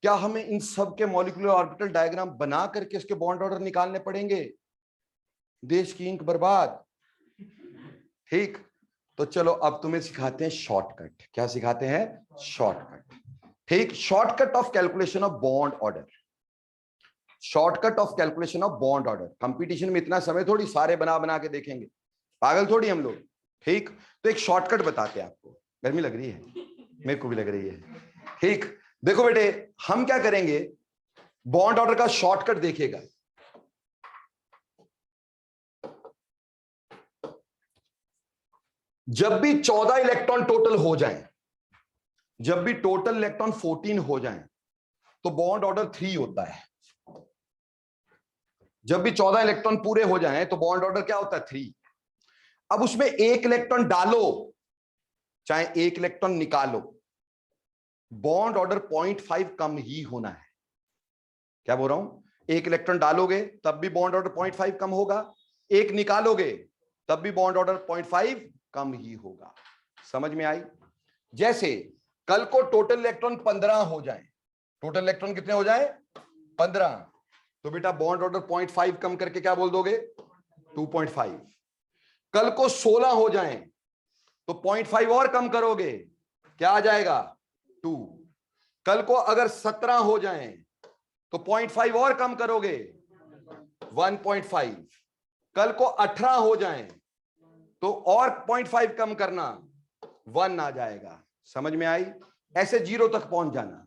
क्या हमें इन सब के मॉलिक्यूलर ऑर्बिटल डायग्राम बना करके इसके बॉन्ड ऑर्डर निकालने पड़ेंगे? देश की इंक बर्बाद। ठीक, तो चलो अब तुम्हें सिखाते हैं शॉर्टकट। क्या सिखाते हैं? शॉर्टकट। ठीक, shortcut of calculation of bond order, shortcut of calculation of bond order. Competition में इतना समय थोड़ी सारे बना बना के देखेंगे, पागल थोड़ी हम लोग। ठीक, तो एक शॉर्टकट बताते हैं आपको। गर्मी लग रही है, मेरे को भी लग रही है। ठीक, देखो बेटे, हम क्या करेंगे, बॉन्ड ऑर्डर का शॉर्टकट देखिएगा। जब भी 14 इलेक्ट्रॉन टोटल हो जाएं, जब भी टोटल इलेक्ट्रॉन 14 हो जाएं, तो बॉन्ड ऑर्डर 3 होता है। जब भी 14 इलेक्ट्रॉन पूरे हो जाएं तो बॉन्ड ऑर्डर क्या होता है? 3। अब उसमें एक इलेक्ट्रॉन डालो चाहे एक इलेक्ट्रॉन निकालो, बॉन्ड ऑर्डर 0.5 कम ही होना है। क्या बोल रहा हूं? एक इलेक्ट्रॉन डालोगे तब भी बॉन्ड ऑर्डर 0.5 कम होगा, एक निकालोगे तब भी बॉन्ड ऑर्डर 0.5 कम ही होगा। समझ में आई? जैसे कल को टोटल इलेक्ट्रॉन 15 हो जाए, टोटल इलेक्ट्रॉन कितने हो जाए? 15, तो बेटा बॉन्ड ऑर्डर 0.5 कम करके क्या बोल दोगे? 2.5। कल को 16 हो जाए तो 0.5 और कम करोगे, क्या आ जाएगा? 2। कल को अगर 17 हो जाए तो 0.5 और कम करोगे, 1.5। कल को 18 हो जाए तो और 0.5 कम करना, 1 आ जाएगा। समझ में आई? ऐसे 0 तक पहुंच जाना,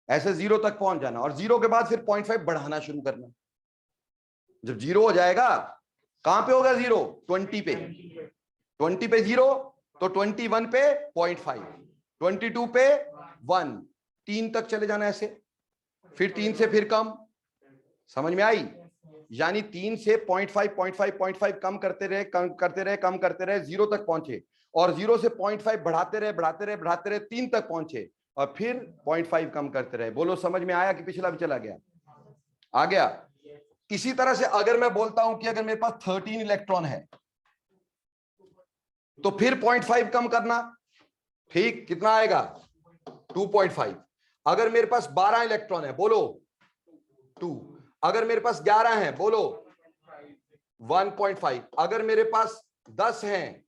ऐसे 0 तक पहुंच जाना, और 0 के बाद फिर 0.5 बढ़ाना शुरू करना। जब 0 हो जाएगा, कहां पे होगा 0? 20 पे, 20 पे 0, तो 21 पे 0.5, 22 पे 1, 3 तक चले जाना ऐसे, फिर 3 से फिर कम। समझ में आई? यानी 3 से 0.5 0.5 0.5 कम करते रहे, कम करते रहे, कम करते रहे, 0 तक पहुंचे, और 0 से 0.5 बढ़ाते रहे, बढ़ाते रहे, बढ़ाते रहे, 3 तक पहुंचे, और फिर 0.5 कम करते रहे। बोलो समझ में आया कि पिछला भी चला गया? आ गया? इसी तरह से अगर मैं बोलता हूं कि अगर मेरे पास 13 इलेक्ट्रॉन है तो फिर 0.5 कम करना। ठीक, कितना आएगा? 2.5। अगर मेरे पास 12 इलेक्ट्रॉन है, बोलो 2। अगर मेरे पास 11 है, बोलो 1.5। अगर मेरे पास 10 है,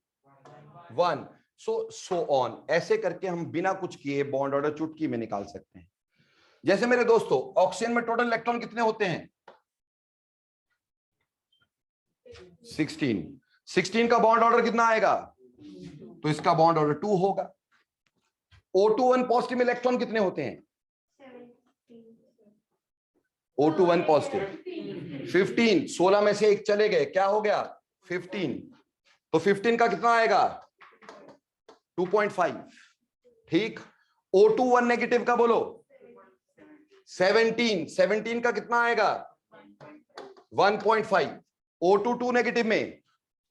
1। सो ऑन, ऐसे करके हम बिना कुछ किए बॉन्ड ऑर्डर चुटकी में निकाल सकते हैं। जैसे मेरे दोस्तों, ऑक्सीजन में टोटल इलेक्ट्रॉन कितने होते हैं? 16। 16 का बॉन्ड ऑर्डर कितना आएगा? तो इसका बॉन्ड ऑर्डर 2 होगा। O2 1 पॉजिटिव इलेक्ट्रॉन कितने होते हैं? O2 1 पॉजिटिव 15, 16 में से एक चले गए, क्या हो गया? 15। तो 15 का कितना आएगा? 2.5। ठीक, O2 1 नेगेटिव का बोलो 17, 17 का कितना आएगा? 1.5। O2 2 नेगेटिव में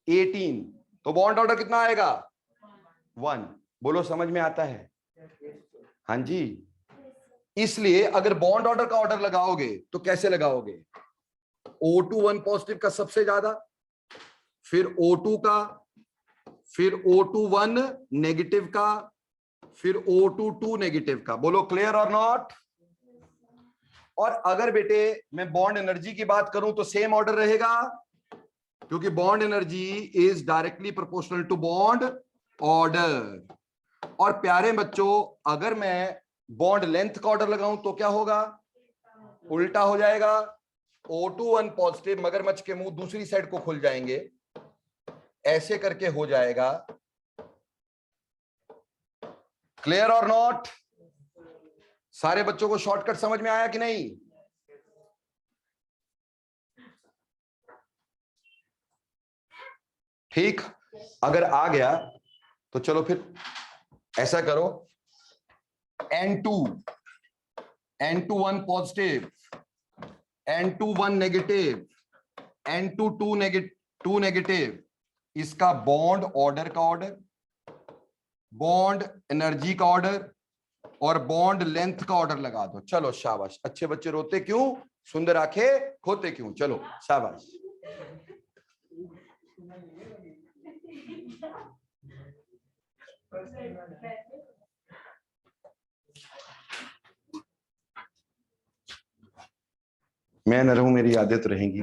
18, तो बॉन्ड ऑर्डर कितना आएगा? 1। बोलो समझ में आता है? हाँ जी, इसलिए अगर बॉन्ड ऑर्डर का ऑर्डर लगाओगे तो कैसे लगाओगे? O2 1 पॉजिटिव का सबसे ज्यादा, फिर O2 का, फिर O2 1 नेगेटिव का, फिर O2 2 नेगेटिव का। बोलो क्लियर और नॉट? और अगर बेटे मैं बॉन्ड एनर्जी की बात करूं तो सेम ऑर्डर रहेगा, क्योंकि bond energy is directly proportional to bond order. और प्यारे बच्चों, अगर मैं बॉन्ड लेंथ का ऑर्डर लगाऊं तो क्या होगा? उल्टा हो जाएगा। O2 1 पॉजिटिव, मगरमच्छ के मुंह दूसरी साइड को खुल जाएंगे, ऐसे करके हो जाएगा। क्लियर और नॉट? सारे बच्चों को शॉर्टकट समझ में आया कि नहीं? ठीक, अगर आ गया तो चलो फिर ऐसा करो, N2 1 positive, N2 1 negative, N2 2 negative, इसका बॉन्ड ऑर्डर का ऑर्डर, बॉन्ड एनर्जी का ऑर्डर और बॉन्ड लेंथ का ऑर्डर लगा दो। चलो शाबाश, अच्छे बच्चे रोते क्यों, सुंदर आंखें खोते क्यों? चलो शाबाश। मैं न रहूं, मेरी आदत रहेगी।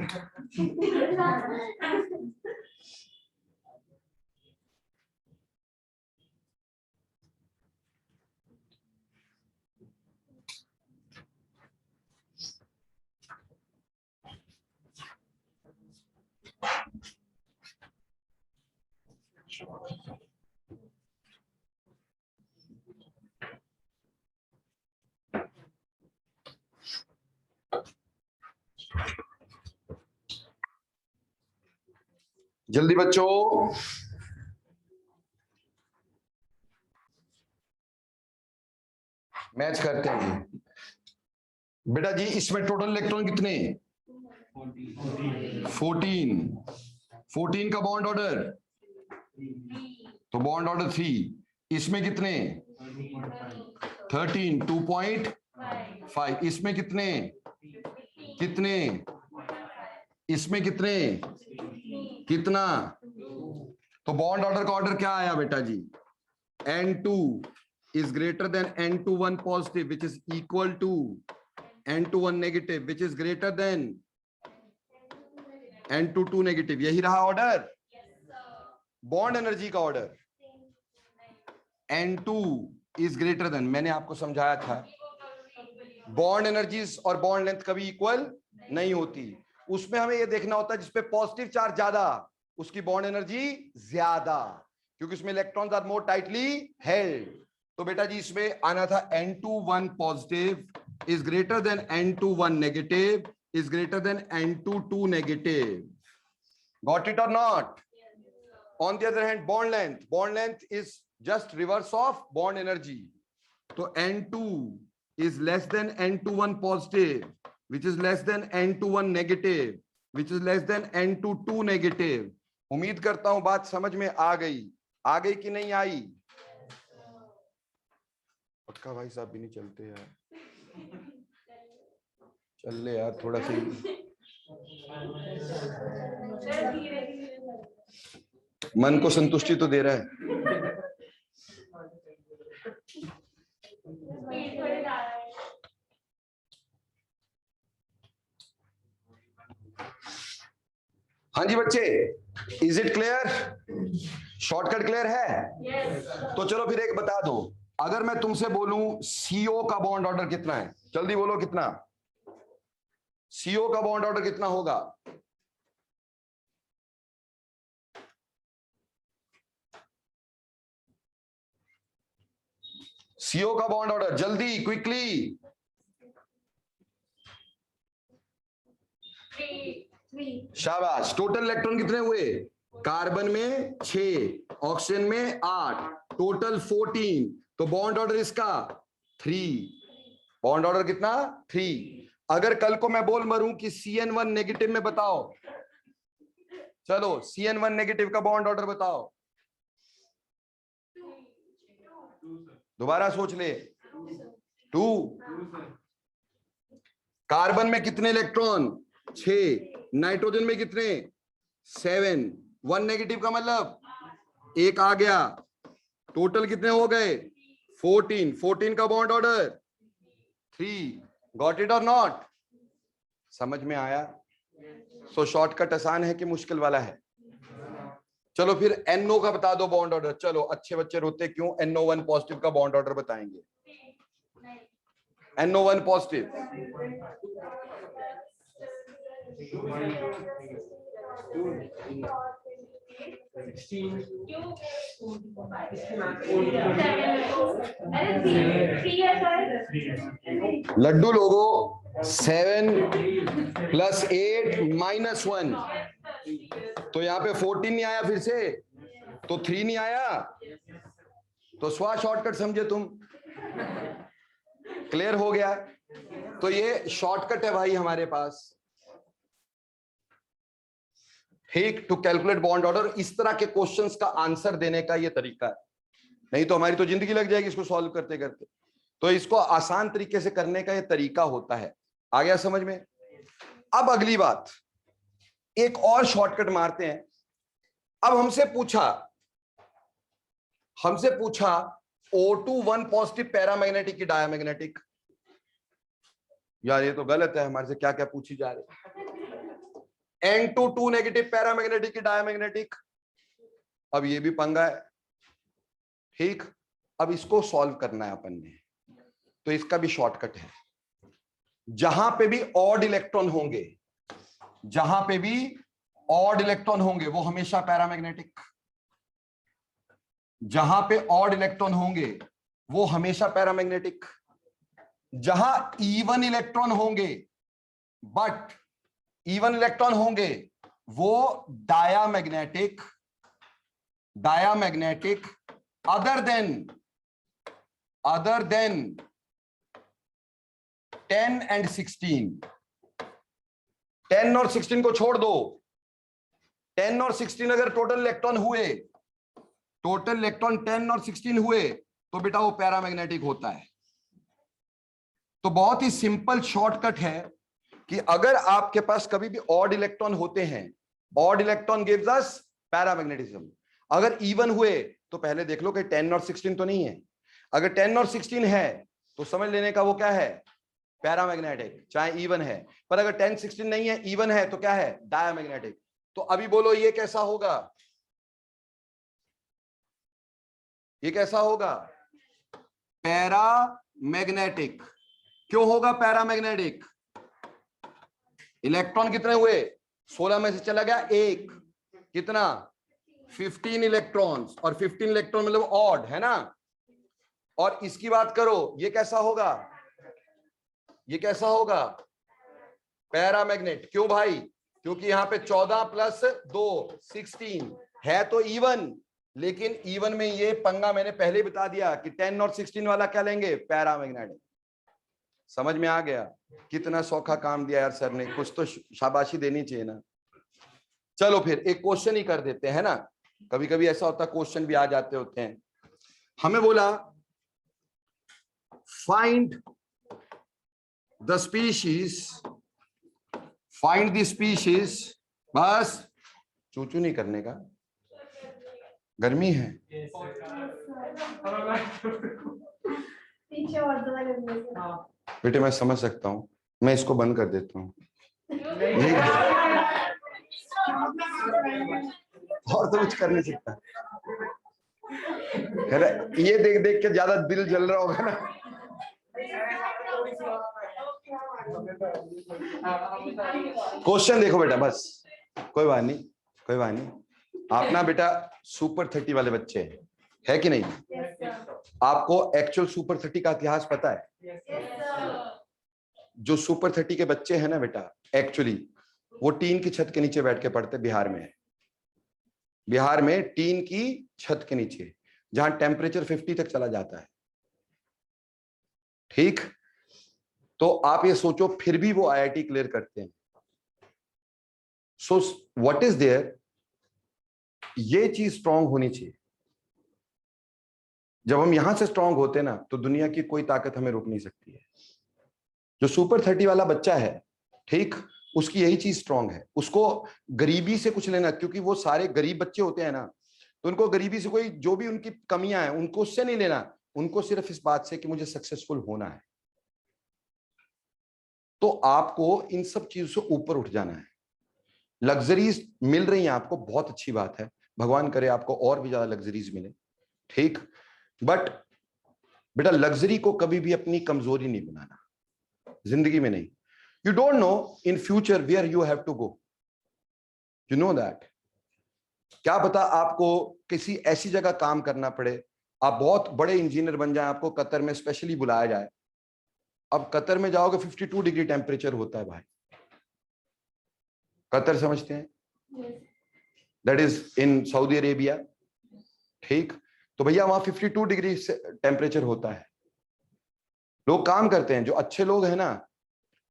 जल्दी बच्चों, मैच करते हैं। बेटा जी इसमें टोटल इलेक्ट्रॉन कितने? 14 का बॉन्ड ऑर्डर, तो बॉन्ड ऑर्डर 3। इसमें कितने? 13 2.5। इसमें कितने? कितने? इसमें कितने? कितना? तो बॉन्ड ऑर्डर का ऑर्डर क्या आया बेटा जी? N2 is greater than N2 1 positive, which is equal to N2 1 negative, which is greater than N2 2 negative। यही रहा ऑर्डर, बॉन्ड एनर्जी का order. N2 is greater than, मैंने आपको समझाया था बॉन्ड एनर्जीज और बॉन्ड लेंथ कभी इक्वल नहीं होती। उसमें हमें यह देखना होता है जिसपे पॉजिटिव चार्ज ज्यादा उसकी बॉन्ड एनर्जी ज्यादा, क्योंकि उसमें electrons are more tightly held. तो बेटा जी इसमें आना था N2 1 positive is greater than N2 1 negative is greater than N2 2 negative. Got it और not? On the other hand bond length is just reverse of bond energy. तो N2 is less than N2 1 positive, which is less than N2 1 negative, which is less than N2 2 negative। उम्मीद करता हूं बात समझ में आ गई कि नहीं आई? पक्का भाई साहब भी नहीं चलते यार, चल ले यार थोड़ा सी। मन को संतुष्टि तो दे रहा है। हाँ जी बच्चे, is it clear? Shortcut clear है? yes, तो चलो फिर एक बता दो, अगर मैं तुमसे बोलूं CO का बॉन्ड ऑर्डर कितना है, जल्दी बोलो कितना? CO का बॉन्ड ऑर्डर कितना होगा? CO का बॉन्ड ऑर्डर जल्दी क्विकली। 3। शाबाश। टोटल इलेक्ट्रॉन कितने हुए? कार्बन में 6, ऑक्सीजन में 8, टोटल 14। तो बॉन्ड ऑर्डर इसका 3। बॉन्ड ऑर्डर कितना? 3। अगर कल को मैं बोल मरूं कि CN1 नेगेटिव में बताओ, चलो CN1 नेगेटिव का बॉन्ड ऑर्डर बताओ। दोबारा सोच ले, 2। कार्बन में कितने इलेक्ट्रॉन? 6। नाइट्रोजन में कितने? 7। 1 नेगेटिव का मतलब 1 आ गया। टोटल कितने हो गए? 14। 14 का बॉन्ड ऑर्डर 3। गॉट इट और नॉट? समझ में आया? सो शॉर्टकट आसान है कि मुश्किल वाला है? चलो फिर NO का बता दो बॉन्ड ऑर्डर। चलो, अच्छे बच्चे रोते क्यों? NO1 पॉजिटिव का बॉन्ड ऑर्डर बताएंगे। NO1 positive. लड्डू लोगों, 7 + 8 - 1, तो यहां पे 14 नहीं आया, फिर से तो 3 नहीं आया, तो स्वा शॉर्टकट समझे तुम? क्लियर हो गया? तो ये शॉर्टकट है भाई हमारे पास, ठीक, टू कैलकुलेट बॉन्ड ऑर्डर। इस तरह के क्वेश्चंस का आंसर देने का ये तरीका है, नहीं तो हमारी तो जिंदगी लग जाएगी इसको सॉल्व करते करते। तो इसको आसान तरीके से करने का ये तरीका होता है। आ गया समझ में? अब अगली बात, एक और शॉर्टकट मारते हैं। अब हमसे पूछा O2 1 पॉजिटिव पैरामैग्नेटिक की डायमैग्नेटिक। यार ये तो गलत है, हमारे से क्या क्या पूछी जा रही। N2 2 नेगेटिव पैरामैग्नेटिक की डायमैग्नेटिक। अब ये भी पंगा है, ठीक। अब इसको सॉल्व करना है अपन ने, तो इसका भी शॉर्टकट है। जहां पे भी ऑड इलेक्ट्रॉन होंगे, वो हमेशा पैरामैग्नेटिक। जहां पे ऑड इलेक्ट्रॉन होंगे वो हमेशा पैरामैग्नेटिक। जहां इवन इलेक्ट्रॉन होंगे वो डायामैग्नेटिक अदर देन 10 and 16। 10 और 16 को छोड़ दो। 10 और 16 अगर टोटल इलेक्ट्रॉन 10 और 16 हुए तो बेटा वो पैरामैग्नेटिक होता है। तो बहुत ही सिंपल शॉर्टकट है कि अगर आपके पास कभी भी ऑड इलेक्ट्रॉन होते हैं, odd electron gives us paramagnetism. अगर इवन हुए तो पहले देख लो कि 10 और 16 तो नहीं है। अगर 10 और 16 है तो समझ लेने का वो क्या है? पैरामैग्नेटिक, चाहे इवन है। पर अगर 10 16 नहीं है, इवन है, तो क्या है? डायमैग्नेटिक। तो अभी बोलो ये कैसा होगा? पैरामैग्नेटिक। क्यों होगा पैरामैग्नेटिक? इलेक्ट्रॉन कितने हुए? 16 में से चला गया 1, कितना? 15 इलेक्ट्रॉन्स, और 15 इलेक्ट्रॉन मतलब ऑड है ना। और इसकी बात करो, ये कैसा होगा? पैरामैग्नेट। क्यों भाई? क्योंकि यहां पे 14 + 2 16 है तो इवन, लेकिन इवन में ये पंगा मैंने पहले बता दिया कि 10 और 16 वाला क्या लेंगे? पैरामैग्नेटिक। समझ में आ गया? कितना सौखा काम दिया यार सर ने, कुछ तो शाबाशी देनी चाहिए ना। चलो फिर एक क्वेश्चन ही कर देते हैं ना, कभी कभी ऐसा होता है क्वेश्चन भी आ जाते होते हैं। हमें बोला फाइंड द स्पीशीज, बस चूचू नहीं करने का, गर्मी है। बेटे मैं समझ सकता हूँ, मैं इसको बंद कर देता हूँ। और तो कुछ कर नहीं सकता है ना? ये देख देख के ज्यादा दिल जल रहा होगा ना। क्वेश्चन देखो बेटा, बस कोई बात नहीं। आप ना बेटा सुपर 30 वाले बच्चे है कि नहीं? आपको एक्चुअल सुपर 30 का इतिहास पता है? जो सुपर 30 के बच्चे हैं ना बेटा, एक्चुअली वो टीन की छत के नीचे बैठ के पढ़ते। बिहार में टीन की छत के नीचे, जहां टेम्परेचर 50 तक चला जाता है, ठीक। तो आप ये सोचो, फिर भी वो IIT क्लियर करते हैं। सो व्हाट इज देयर, ये चीज स्ट्रांग होनी चाहिए। जब हम यहां से स्ट्रांग होते ना तो दुनिया की कोई ताकत हमें रोक नहीं सकती है। जो सुपर 30 वाला बच्चा है, ठीक, उसकी यही चीज स्ट्रांग है। उसको गरीबी से कुछ लेना, क्योंकि वो सारे गरीब बच्चे होते हैं ना, तो उनको गरीबी से कोई, जो भी उनकी कमियां हैं उनको उससे नहीं लेना, उनको सिर्फ इस बात से कि मुझे सक्सेसफुल होना है। तो आपको इन सब चीजों से ऊपर उठ जाना है। लग्जरीज मिल रही हैं आपको, बहुत अच्छी बात है, भगवान करे आपको और भी ज्यादा लग्जरीज मिले, ठीक, बट बेटा लग्जरी को कभी भी अपनी कमजोरी नहीं बनाना, जिंदगी में नहीं। You don't know in future where you have to go, you know that. क्या पता आपको किसी ऐसी जगह काम करना पड़े, आप बहुत बड़े इंजीनियर बन जाएं, आपको कतर में स्पेशली बुलाया जाए। अब कतर में जाओगे 52 डिग्री टेम्परेचर होता है भाई, कतर समझते हैं, that is in Saudi Arabia, ठीक। तो भैया वहां 52 डिग्री टेम्परेचर होता है, लोग काम करते हैं, जो अच्छे लोग हैं ना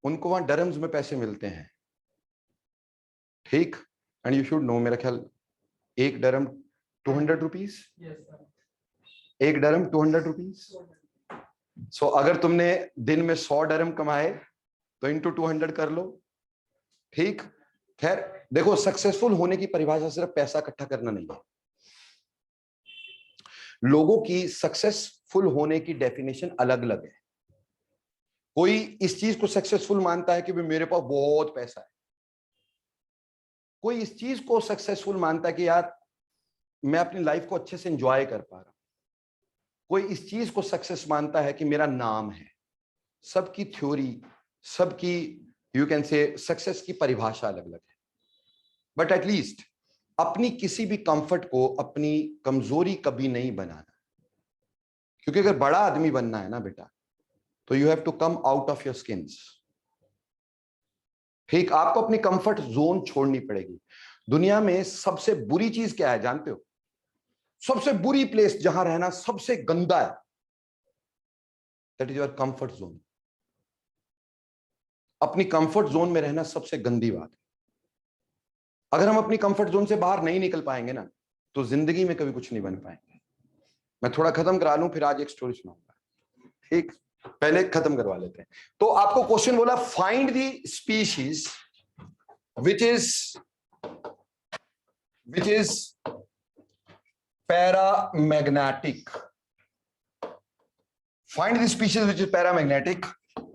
उनको वहां डरम्स में पैसे मिलते हैं, ठीक। एंड यू शुड नो, मेरा ख्याल एक डरम 200 रुपीज, एक डरम 200 रुपीज। सो अगर तुमने दिन में 100 डरम कमाए तो इंटू 200 कर लो, ठीक। खैर देखो, सक्सेसफुल होने की परिभाषा सिर्फ पैसा इकट्ठा करना नहीं है। लोगों की सक्सेसफुल होने की डेफिनेशन अलग अलग है। कोई इस चीज को सक्सेसफुल मानता है कि भाई मेरे पास बहुत पैसा है, कोई इस चीज को सक्सेसफुल मानता है कि यार मैं अपनी लाइफ को अच्छे से एंजॉय कर पा रहा हूं, कोई इस चीज को सक्सेस मानता है कि मेरा नाम है। सबकी थ्योरी, सबकी यू कैन से सक्सेस की परिभाषा अलग अलग है, बट एटलीस्ट अपनी किसी भी कंफर्ट को अपनी कमजोरी कभी नहीं बनाना, क्योंकि अगर बड़ा आदमी बनना है ना बेटा, तो you have to come out of your skins, ठीक। आपको अपनी कंफर्ट जोन छोड़नी पड़ेगी। दुनिया में सबसे बुरी चीज क्या है जानते हो? सबसे बुरी प्लेस जहां रहना सबसे गंदा है, that is your comfort zone. अपनी कंफर्ट जोन में रहना सबसे गंदी बात है। अगर हम अपनी कंफर्ट जोन से बाहर नहीं निकल पाएंगे ना, तो जिंदगी में कभी कुछ नहीं बन पाएंगे। मैं थोड़ा खत्म करा लूं, फिर आज एक स्टोरी सुनाऊंगा, ठीक। पहले खत्म करवा लेते हैं। तो आपको क्वेश्चन बोला, find the species which is paramagnetic, find the species which is paramagnetic।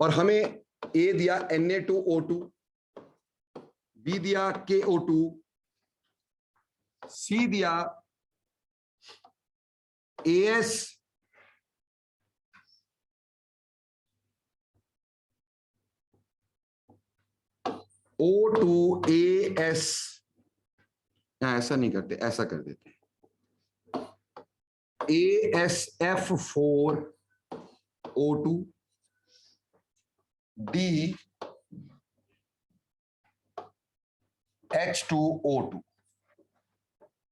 और हमें A दिया Na2O2, B दिया KO2, C दिया AS, O2AS, ऐसा नहीं करते, ऐसा कर देते, ASF4O2, DH2O2।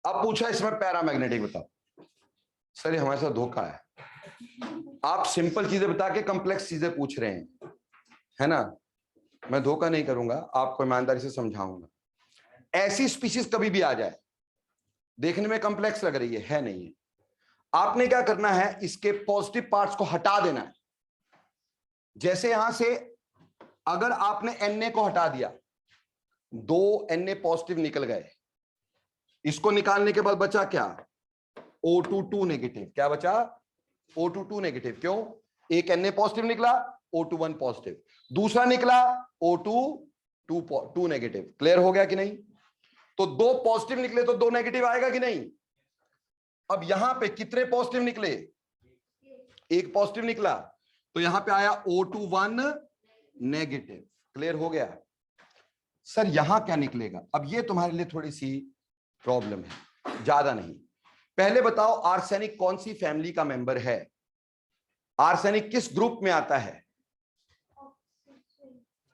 अब पूछा इसमें पैरामैग्नेटिक बताओ। सर ये हमारे साथ धोखा है, आप सिंपल चीजें बता के कॉम्प्लेक्स चीजें पूछ रहे हैं, है ना। मैं धोखा नहीं करूंगा, आपको ईमानदारी से समझाऊंगा। ऐसी स्पीशीज कभी भी आ जाए, देखने में कॉम्प्लेक्स लग रही है नहीं है, आपने क्या करना है, इसके पॉजिटिव पार्ट्स को हटा देना है। जैसे यहां से अगर आपने Na को हटा दिया, 2 Na पॉजिटिव निकल गए, इसको निकालने के बाद बचा क्या, O2 नेगेटिव। क्या बचा, O2 नेगेटिव। क्यों, एक Na पॉजिटिव निकला, O2 पॉजिटिव, दूसरा निकला O2 नेगेटिव। क्लियर हो गया कि नहीं? तो 2 पॉजिटिव निकले तो 2 नेगेटिव आएगा कि नहीं? अब यहां पे कितने पॉजिटिव निकले, एक पॉजिटिव निकला, तो यहां पे आया O2 नेगेटिव। क्लियर हो गया? सर यहां क्या निकलेगा? अब ये तुम्हारे लिए थोड़ी सी प्रॉब्लम है, ज्यादा नहीं। पहले बताओ आर्सेनिक कौन सी फैमिली का मेंबर है? आर्सेनिक किस ग्रुप में आता है?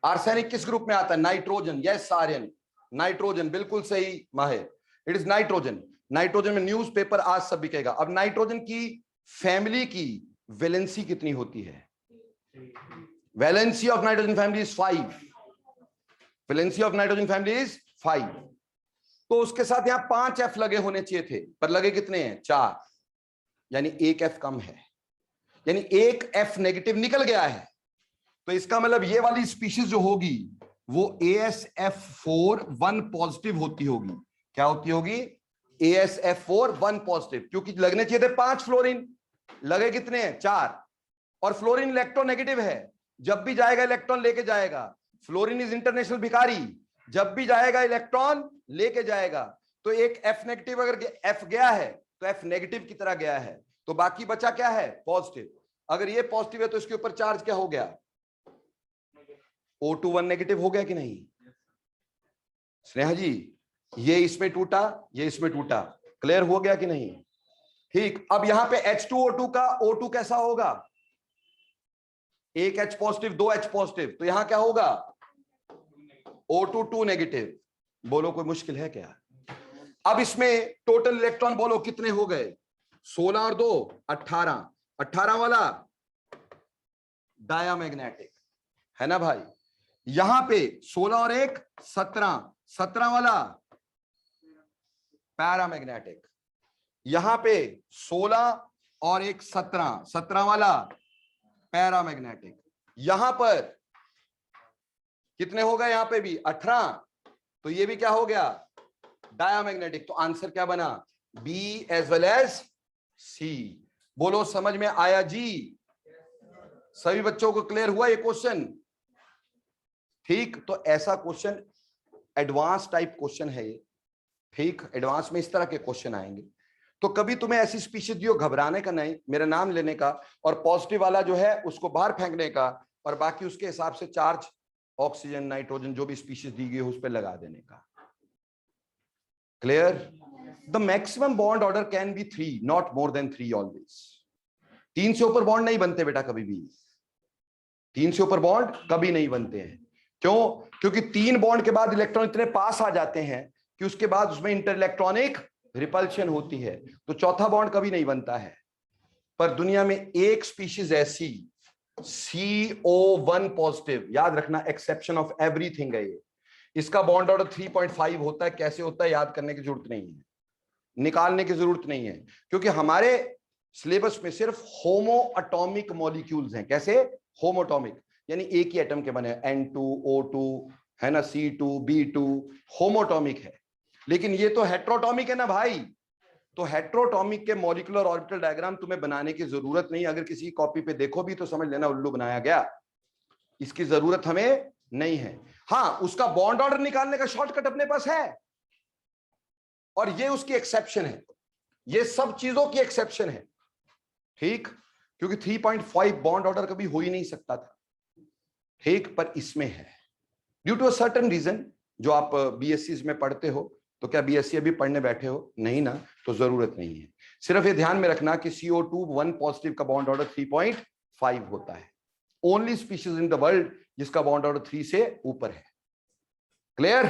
आर्सेनिक किस ग्रुप में आता है? नाइट्रोजन। यस आर्यन, नाइट्रोजन, बिल्कुल सही माहिर, इट इज नाइट्रोजन। नाइट्रोजन में न्यूज़पेपर आज सब बिकेगा। अब नाइट्रोजन की फैमिली की वैलेंसी कितनी होती है? Valency of nitrogen family is 5। Valency of nitrogen family is 5। तो उसके साथ यहां 5 F लगे होने चाहिए थे, पर लगे कितने हैं? 4। यानी एक F कम है, यानी एक F नेगेटिव निकल गया है। तो इसका मतलब ये वाली स्पीशीज जो होगी वो AsF4 1 पॉजिटिव होती होगी। क्या होती होगी? AsF4 1 पॉजिटिव, क्योंकि लगने चाहिए थे 5 फ्लोरीन, लगे कितने हैं? 4। और फ्लोरीन इलेक्ट्रोनेगेटिव है, जब भी जाएगा इलेक्ट्रॉन लेके जाएगा। फ्लोरीन इज इंटरनेशनल भिखारी, जब भी जाएगा इलेक्ट्रॉन लेके जाएगा। तो एक F नेगेटिव अगर F गया है तो F नेगेटिव की तरह गया है, तो बाकी बचा क्या है? पॉजिटिव। अगर ये पॉजिटिव है तो इसके ऊपर चार्ज क्या हो गया? O2 1 नेगेटिव हो गया कि नहीं? स्नेहा जी, ये इसमें टूटा, ये इसमें टूटा, क्लियर हो गया कि नहीं? ठीक। अब यहां पे H2O2 का O2 कैसा होगा? एक H पॉजिटिव, 2 H पॉजिटिव, तो यहां क्या होगा? O2 2 negative. बोलो कोई मुश्किल है क्या? अब इसमें टोटल इलेक्ट्रॉन बोलो कितने हो गए? 16 और 2 18। 18 वाला डायामैग्नेटिक है ना भाई। यहां पे 16 और 1 17, 17 वाला पैरामैग्नेटिक। यहां पे 16 और 1 17, 17 वाला पैरामैग्नेटिक। यहां पर कितने हो गए? यहां पे भी 18, तो ये भी क्या हो गया? डायामैग्नेटिक। तो आंसर क्या बना? बी एज वेल एज सी। बोलो समझ में आया जी? सभी बच्चों को क्लियर हुआ ये क्वेश्चन? ठीक। तो ऐसा क्वेश्चन एडवांस टाइप क्वेश्चन है ये। ठीक, एडवांस में इस तरह के क्वेश्चन आएंगे। तो कभी तुम्हें ऐसी स्पीशीज दियो, घबराने का नहीं, मेरा नाम लेने का, और पॉजिटिव वाला जो है उसको बाहर फेंकने का, और बाकी उसके हिसाब से चार्ज ऑक्सीजन नाइट्रोजन जो भी स्पीशीज दी गई उस पर लगा देने का। Clear? The maximum bond order can be 3, not more than 3 always. 3 से ऊपर बॉन्ड नहीं बनते बेटा कभी भी। 3 से ऊपर बॉन्ड कभी नहीं बनते हैं। क्यों? क्योंकि 3 बॉन्ड के बाद इलेक्ट्रॉन इतने पास आ जाते हैं कि उसके बाद उसमें इंटर इलेक्ट्रॉनिक रिपल्शन होती है, तो चौथा बॉन्ड कभी नहीं बनता है। पर दुनिया में एक स्पीशीज ऐसी CO1 पॉजिटिव, याद रखना, एक्सेप्शन ऑफ एवरीथिंग है ये। इसका बॉन्ड ऑर्डर 3.5 होता है। कैसे होता है याद करने की जरूरत नहीं है, निकालने की जरूरत नहीं है, क्योंकि हमारे सिलेबस में सिर्फ होमो एटॉमिक मॉलिक्यूल्स हैं। कैसे? होमोटॉमिक, यानी एक ही एटम के बने, N2O2 है ना, C2 B2, होमोटॉमिक है। लेकिन ये तो हेट्रोटॉमिक है ना भाई। तो हेट्रोटॉमिक के मॉलिक्यूलर ऑर्बिटल डायग्राम तुम्हें बनाने की जरूरत नहीं। अगर किसी कॉपी पे देखो भी तो समझ लेना उल्लू बनाया गया, इसकी जरूरत हमें नहीं है। हाँ, उसका बॉन्ड ऑर्डर निकालने का शॉर्टकट अपने पास है, और ये उसकी एक्सेप्शन है। ये सब चीजों की एक्सेप्शन है। ठीक, क्योंकि 3.5 बॉन्ड ऑर्डर कभी हो ही नहीं सकता था। ठीक, पर इसमें है due to a certain reason. जो आप बीएससी में पढ़ते हो, तो क्या बीएससी अभी पढ़ने बैठे हो? नहीं ना, तो जरूरत नहीं है। सिर्फ ये ध्यान में रखना कि CO2 1 पॉजिटिव का बॉन्ड ऑर्डर 3.5 होता है। Only species in the world जिसका बॉन्ड ऑर्डर 3 से ऊपर है। Clear?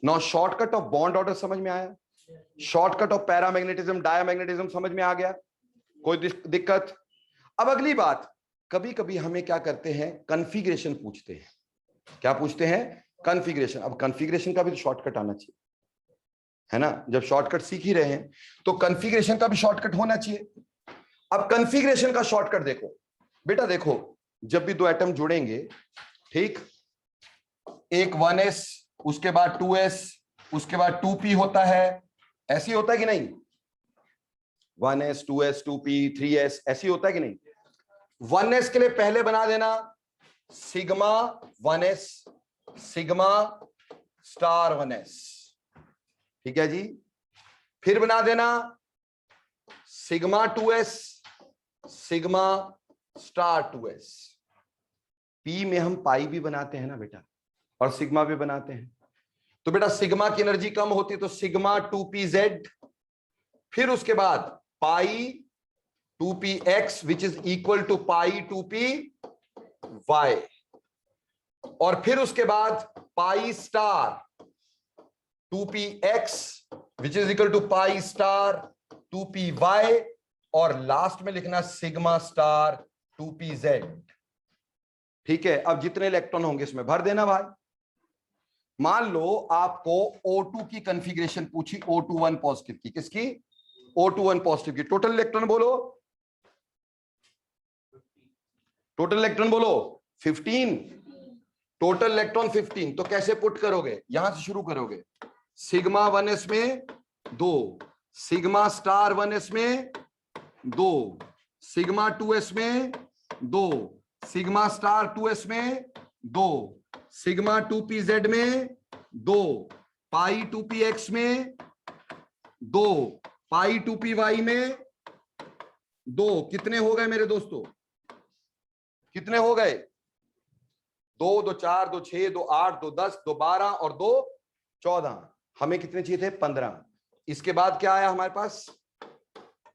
Now shortcut of bond order समझ में आया? शॉर्टकट ऑफ पैरामैग्नेटिज्म डायामैग्नेटिज्म समझ में आ गया? कोई दिक्कत? अब अगली बात, कभी कभी हमें क्या करते हैं, कॉन्फ़िगरेशन पूछते हैं। क्या पूछते हैं? कॉन्फ़िगरेशन। अब कॉन्फ़िगरेशन का भी तो शॉर्टकट आना चाहिए, है ना। जब शॉर्टकट सीख ही रहे हैं तो कॉन्फ़िगरेशन का भी शॉर्टकट होना चाहिए। अब कॉन्फ़िगरेशन का शॉर्टकट देखो बेटा, देखो जब भी दो एटम जुड़ेंगे, ठीक, एक 1s, उसके बाद 2s, उसके बाद 2p होता है। ऐसी होता है कि नहीं? 1s 2s 2p 3s ऐसी होता है कि नहीं? 1s के लिए पहले बना देना sigma 1s sigma star 1s, ठीक है जी। फिर बना देना sigma 2s sigma star 2s। p में हम पाई भी बनाते हैं ना बेटा, और सिग्मा भी बनाते हैं। तो बेटा सिग्मा की एनर्जी कम होती है तो सिग्मा 2pz, फिर उसके बाद pi 2px which is equal to pi 2py, और फिर उसके बाद pi star 2px which is equal to pi star 2py, और लास्ट में लिखना सिग्मा स्टार 2pz। ठीक है, अब जितने इलेक्ट्रॉन होंगे इसमें भर देना भाई। मान लो आपको O2 की कॉन्फ़िगरेशन पूछी, O2 1 पॉजिटिव की, किसकी? O2 पॉजिटिव की। टोटल इलेक्ट्रॉन बोलो, टोटल इलेक्ट्रॉन बोलो 15, टोटल इलेक्ट्रॉन 15। तो कैसे पुट करोगे, यहां से शुरू करोगे, सिग्मा 1s में 2, सिग्मा स्टार 1s में 2, सिग्मा 2s में 2, सिग्मा स्टार 2s में 2, सिग्मा 2pz में 2, पाई 2px में 2, पाई 2py में 2। कितने हो गए मेरे दोस्तों, कितने हो गए? 2 2 4 2 6 2 8 2 10 2 12 और 2 14। हमें कितने चाहिए थे? 15। इसके बाद क्या आया हमारे पास?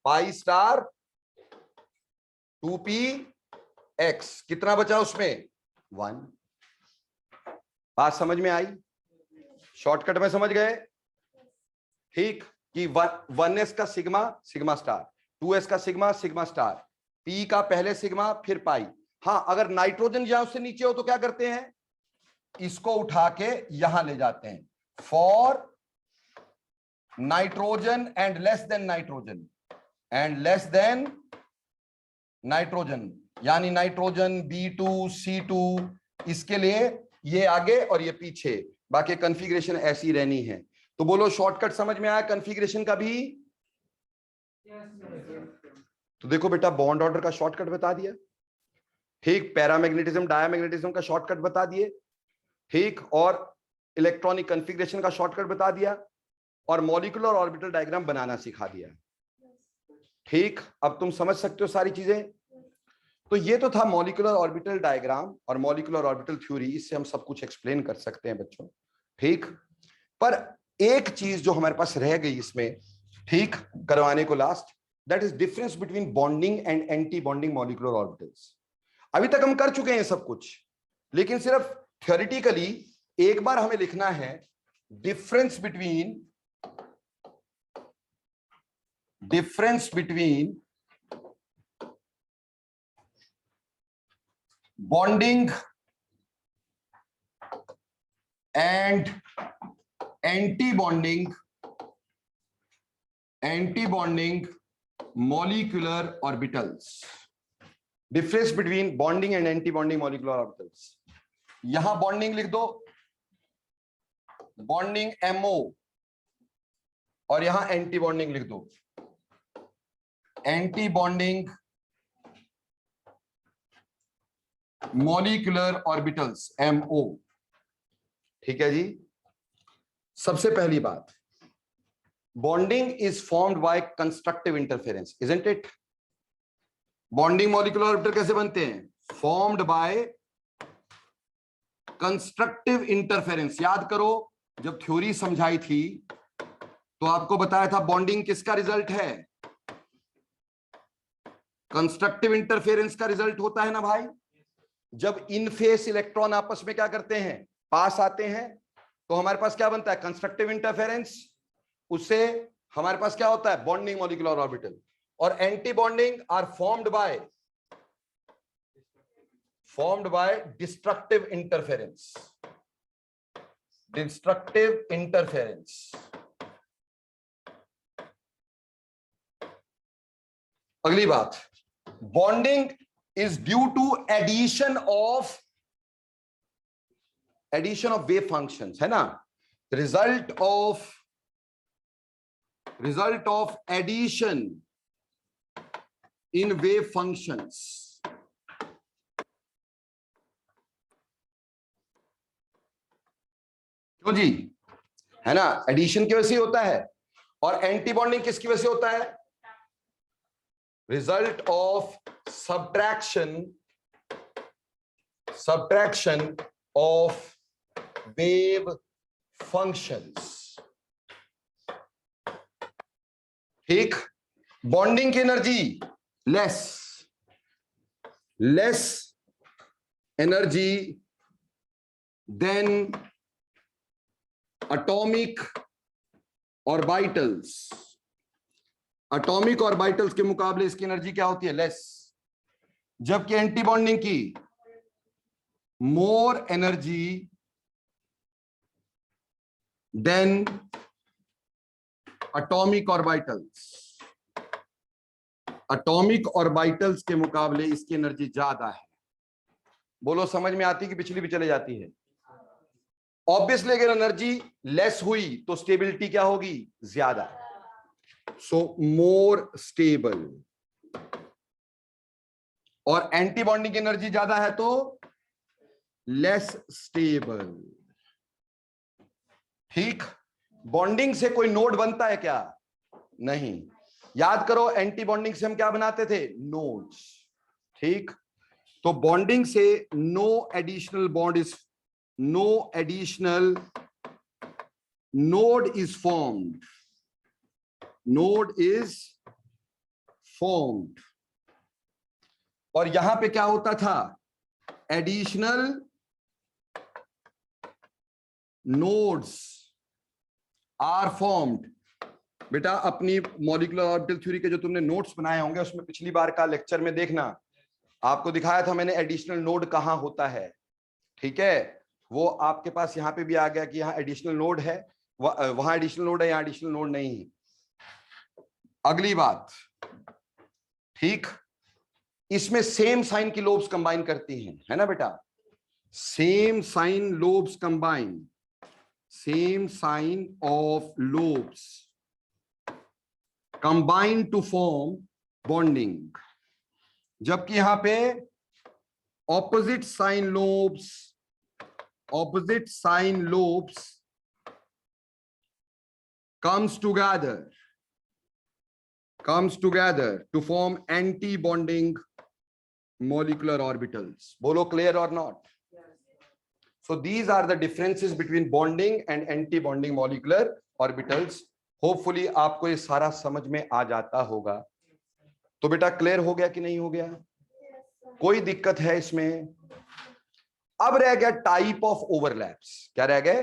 पाई स्टार 2px। कितना बचा उसमें? 1। बात समझ में आई? शॉर्टकट में समझ गए? ठीक, कि 1s का सिग्मा सिग्मा स्टार, 2s का सिग्मा सिग्मा स्टार, p का पहले सिग्मा फिर पाई। हाँ, अगर नाइट्रोजन यहां उससे नीचे हो तो क्या करते हैं? इसको उठा के यहां ले जाते हैं। For nitrogen and less than nitrogen and less than nitrogen, यानी नाइट्रोजन B2 C2, इसके लिए ये आगे और ये पीछे, बाकी कॉन्फ़िगरेशन ऐसी रहनी है। तो बोलो शॉर्टकट समझ में आया कॉन्फ़िगरेशन का भी? तो देखो बेटा, बॉन्ड ऑर्डर का शॉर्टकट बता दिया, ठीक, पैरामैग्नेटिज्म डायमैग्नेटिज्म का शॉर्टकट बता दिए, ठीक, और इलेक्ट्रॉनिक कॉन्फ़िगरेशन का शॉर्टकट बता दिया, और मॉलिक्यूलर ऑर्बिटल डायग्राम बनाना सिखा दिया। ठीक, अब तुम समझ सकते हो सारी चीजें। तो ये तो था मॉलिक्यूलर ऑर्बिटल डायग्राम और मॉलिक्यूलर ऑर्बिटल थ्योरी, इससे हम सब कुछ एक्सप्लेन कर सकते हैं बच्चों। ठीक, पर एक चीज जो हमारे पास रह गई इसमें, ठीक, करवाने को last, that is difference between bonding and anti bonding molecular orbitals. अभी तक हम कर चुके हैं सब कुछ, लेकिन सिर्फ थ्योरेटिकली एक बार हमें लिखना है difference between bonding and anti bonding molecular orbitals. Difference between bonding and anti bonding molecular orbitals. यहां बॉन्डिंग लिख दो, बॉन्डिंग MO, और यहां एंटी बॉन्डिंग लिख दो, anti bonding molecular orbitals MO। ठीक है जी। सबसे पहली बात, bonding is formed by constructive interference, isn't it? Bonding molecular orbital कैसे बनते हैं? Formed by constructive interference. याद करो, जब थ्योरी समझाई थी तो आपको बताया था बॉन्डिंग किसका रिजल्ट है? कंस्ट्रक्टिव इंटरफेरेंस का रिजल्ट होता है ना भाई। जब इन फेस इलेक्ट्रॉन आपस में क्या करते हैं? पास आते हैं, तो हमारे पास क्या बनता है? Constructive interference. उससे हमारे पास क्या होता है? Bonding molecular orbital. और anti bonding are formed by destructive interference. अगली बात, bonding is due to addition of wave functions, है ना? result of addition in wave functions। क्यों जी? है ना, एडिशन की वजह से होता है। और एंटी बॉन्डिंग किसकी वजह से होता है? Result of subtraction of wave functions। ठीक, बॉन्डिंग की energy less energy than atomic orbitals. Atomic orbitals के मुकाबले इसकी एनर्जी क्या होती है? लेस। जबकि एंटी बॉन्डिंग की more energy than atomic orbitals. Atomic orbitals के मुकाबले इसकी एनर्जी ज्यादा है। बोलो समझ में आती कि पिछली भी चले जाती है? ऑब्वियसली अगर एनर्जी लेस हुई तो स्टेबिलिटी क्या होगी? ज्यादा। सो मोर स्टेबल। और एंटी बॉन्डिंग की एनर्जी ज्यादा है तो लेस स्टेबल। ठीक। बॉन्डिंग से कोई नोड बनता है क्या? नहीं। याद करो एंटी बॉन्डिंग से हम क्या बनाते थे? नोड्स। ठीक। तो बॉन्डिंग से no additional node is formed. Node is formed. और यहां पे क्या होता था? Additional nodes are formed. बेटा अपनी मॉलिक्यूलर ऑर्बिटल थ्योरी के जो तुमने नोट्स बनाए होंगे उसमें पिछली बार का लेक्चर में देखना, आपको दिखाया था मैंने एडिशनल नोड कहां होता है। ठीक है, वो आपके पास यहां पे भी आ गया कि यहां एडिशनल नोड है, वहां एडिशनल नोड है, यहां एडिशनल नोड नहीं है। अगली बात, ठीक, इसमें सेम साइन की लोब्स कंबाइन करती हैं, है ना बेटा? Same sign lobes combine, same sign of lobes combine to form bonding, जबकि यहां पे opposite sign lobes comes together to form anti-bonding molecular orbitals. Bolo clear or not? Yes. So these are the differences between bonding and anti-bonding molecular orbitals. Hopefully आपको ये सारा समझ में आ जाता होगा। तो बेटा क्लियर हो गया कि नहीं हो गया? कोई दिक्कत है इसमें? अब रह गया टाइप ऑफ ओवरलैप्स। क्या रह गए?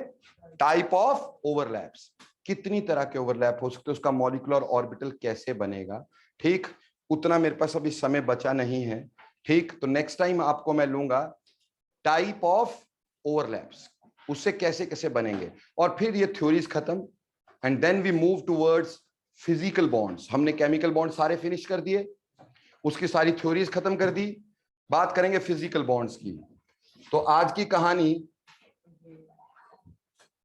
Type of overlaps. कितनी तरह के ओवरलैप हो सकते हैं, उसका मॉलिक्यूलर ऑर्बिटल कैसे बनेगा। ठीक, उतना मेरे पास अभी समय बचा नहीं है। ठीक, तो नेक्स्ट टाइम आपको मैं लूंगा टाइप ऑफ ओवरलैप्स, उससे कैसे कैसे बनेंगे, और फिर ये थ्योरीज खत्म। And then we move towards physical bonds. हमने केमिकल बॉन्ड सारे फिनिश कर दिए, उसकी सारी थ्योरीज खत्म कर दी, बात करेंगे फिजिकल बॉन्ड्स की। तो आज की कहानी